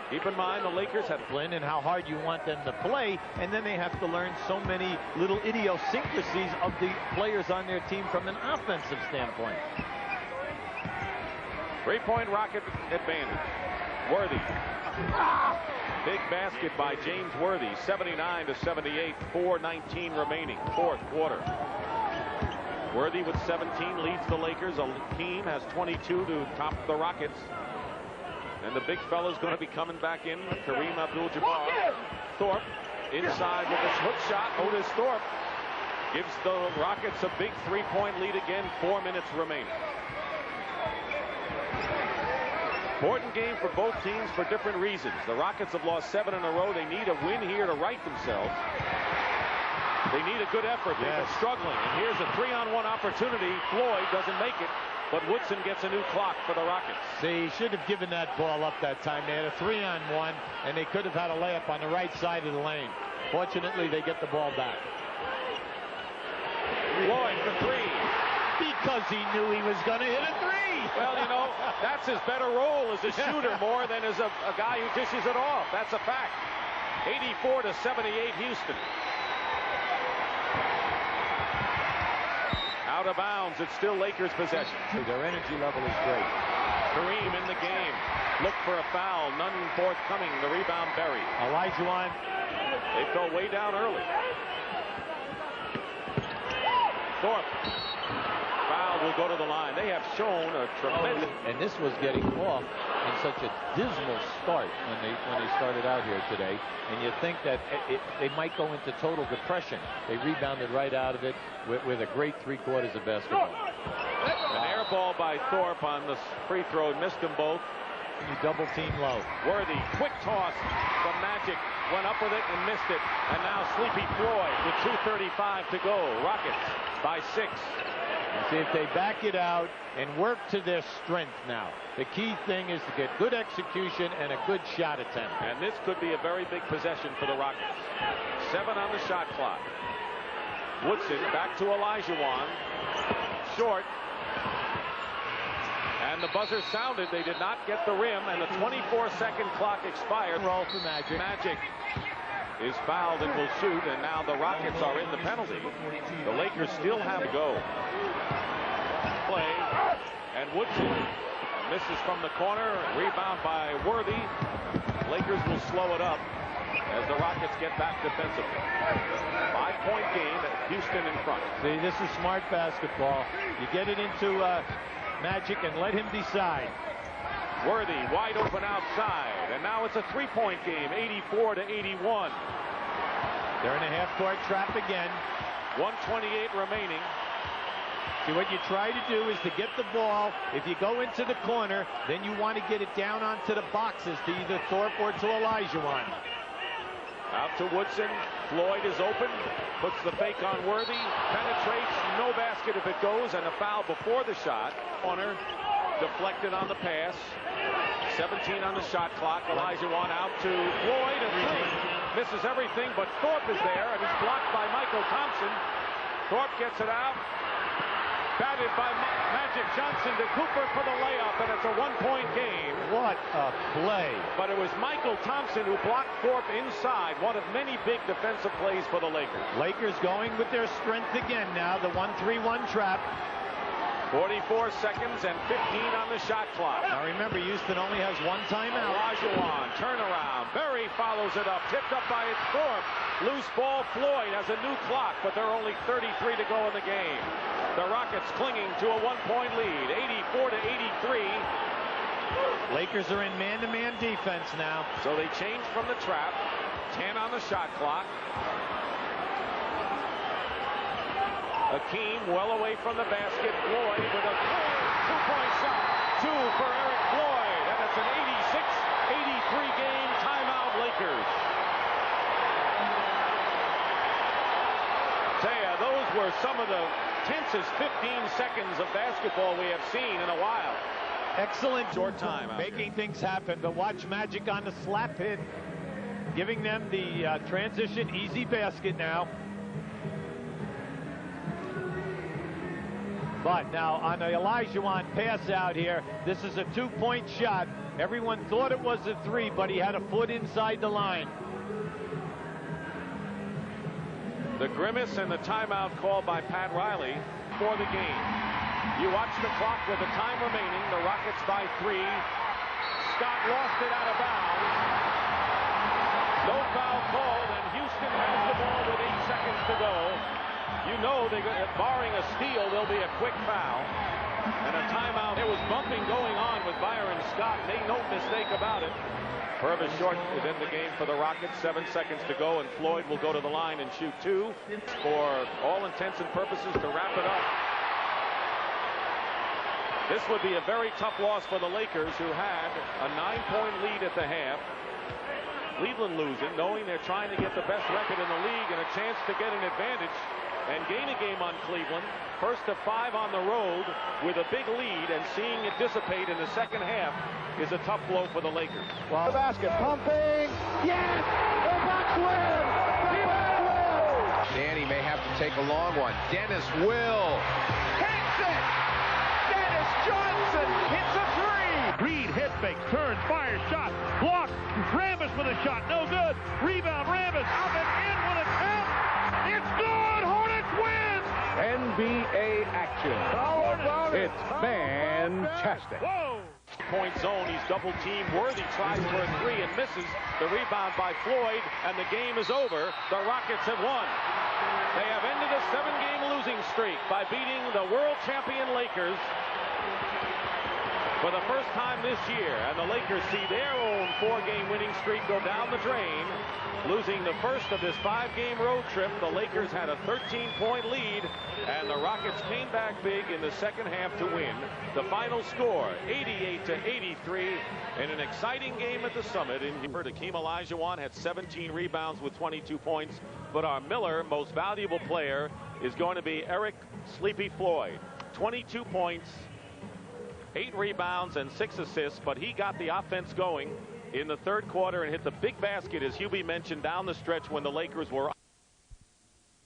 Keep in mind the Lakers have Flynn and how hard you want them to play, and then they have to learn so many little idiosyncrasies of the players on their team from an offensive standpoint. 3-point Rocket advantage. Worthy. Big basket by James Worthy. 79-78. 4:19 remaining. Fourth quarter. Worthy with 17 leads the Lakers. Akeem has 22 to top the Rockets. And the big fella's going to be coming back in. Kareem Abdul-Jabbar. Thorpe inside with his hook shot. Otis Thorpe gives the Rockets a big 3-point lead again. 4 minutes remaining. Important game for both teams for different reasons. The Rockets have lost 7 in a row. They need a win here to right themselves. They need a good effort. They've been struggling. And here's a 3-on-1 opportunity. Floyd doesn't make it, but Woodson gets a new clock for the Rockets. See, he should have given that ball up that time. They had a 3-on-1, and they could have had a layup on the right side of the lane. Fortunately, they get the ball back. Floyd for 3. Because he knew he was going to hit a 3. Well, you know, that's his better role as a shooter more than as a guy who dishes it off. That's a fact. 84-78 Houston. Out of bounds. It's still Lakers possession. Their energy level is great. Kareem in the game. Look for a foul. None forthcoming. The rebound Berry. Olajuwon. They fell way down early. Thorpe. Foul will go to the line. They have shown a tremendous. And this was getting off in such a dismal start when they started out here today. And you think that they might go into total depression. They rebounded right out of it with a great 3 quarters of basketball. An air ball by Thorpe on the free throw. Missed them both. You double team low. Worthy. Quick toss from Magic. Went up with it and missed it. And now Sleepy Floyd with 2:35 to go. Rockets by 6. And see if they back it out and work to their strength now. The key thing is to get good execution and a good shot attempt. And this could be a very big possession for the Rockets. 7 on the shot clock. Woodson back to Olajuwon. Short. And the buzzer sounded. They did not get the rim, and the 24-second clock expired. Roll for Magic. Magic is fouled and will shoot, and now the Rockets are in the penalty. The Lakers still have to go. Play, and Woodson misses from the corner. Rebound by Worthy. Lakers will slow it up as the Rockets get back defensively. 5-point game. Houston in front. See, this is smart basketball. You get it into Magic and let him decide. Worthy wide open outside, and now it's a 3-point game. 84-81. They're in a half-court trap again. 1:28 remaining. See, what you try to do is to get the ball. If you go into the corner, then you want to get it down onto the boxes to either Thorpe or to Olajuwon. Out to Woodson. Floyd is open. Puts the fake on Worthy. Penetrates. No basket if it goes, and a foul before the shot. Corner. Deflected on the pass. 17 on the shot clock. Olajuwon out to Floyd, and misses everything, but Thorpe is there, and he's blocked by Michael Thompson. Thorpe gets it out. Batted by Magic Johnson to Cooper for the layup, and it's a one-point game. What a play. But it was Michael Thompson who blocked Thorpe inside. One of many big defensive plays for the Lakers. Lakers going with their strength again now, the 1-3-1 trap. 44 seconds and 15 on the shot clock. Now remember, Houston only has one timeout. Olajuwon, turnaround. Berry follows it up. Tipped up by Thorpe. Loose ball. Floyd has a new clock, but there are only 33 to go in the game. The Rockets clinging to a one-point lead, 84-83. Lakers are in man-to-man defense now. So they change from the trap. 10 on the shot clock. Hakeem well away from the basket. Floyd with a two-point shot. 2 for Eric Floyd. And it's an 86-83 game. Timeout, Lakers. Tell ya, those were some of the tensest 15 seconds of basketball we have seen in a while. Excellent short time making things happen, but watch Magic on the slap hit, giving them the transition easy basket now. But now on the Olajuwon pass out here, this is a 2-point shot. Everyone thought it was a 3, but he had a foot inside the line. The grimace and the timeout called by Pat Riley for the game. You watch the clock with the time remaining. The Rockets by 3. Scott lost it out of bounds. No foul called, and Houston has the ball with 8 seconds to go. You know, barring a steal, there'll be a quick foul. And a timeout. There was bumping going on with Byron Scott. Made no mistake about it. Purvis Short is in the game for the Rockets. 7 seconds to go, and Floyd will go to the line and shoot 2 for all intents and purposes to wrap it up. This would be a very tough loss for the Lakers, who had a 9-point lead at the half. Cleveland losing, knowing they're trying to get the best record in the league and a chance to get an advantage and gain a game on Cleveland. First of 5 on the road with a big lead, and seeing it dissipate in the second half is a tough blow for the Lakers. Well, the basket pumping. Yes! The Bucks win! The Bucks win! Danny may have to take a long one. Dennis will. Hits it! Dennis Johnson hits a 3! Reed hit fakes, turns, fires, shot, blocked. Rambis with a shot, no good. Rebound, Rambis up and in with a tap. It's good! Hornets win! NBA action. It's fantastic. Whoa! Point zone, he's double teamed. Worthy tries for a 3 and misses. The rebound by Floyd, and the game is over. The Rockets have won. They have ended a 7-game losing streak by beating the world champion Lakers for the first time this year, and the Lakers see their own 4-game winning streak go down the drain. Losing the first of this 5-game road trip, the Lakers had a 13-point lead, and the Rockets came back big in the second half to win. The final score, 88-83, in an exciting game at the Summit. Hakeem Olajuwon had 17 rebounds with 22 points, but our Miller most valuable player is going to be Eric Sleepy Floyd. 22 points, 8 rebounds and 6 assists, but he got the offense going in the third quarter and hit the big basket, as Hubie mentioned, down the stretch when the Lakers were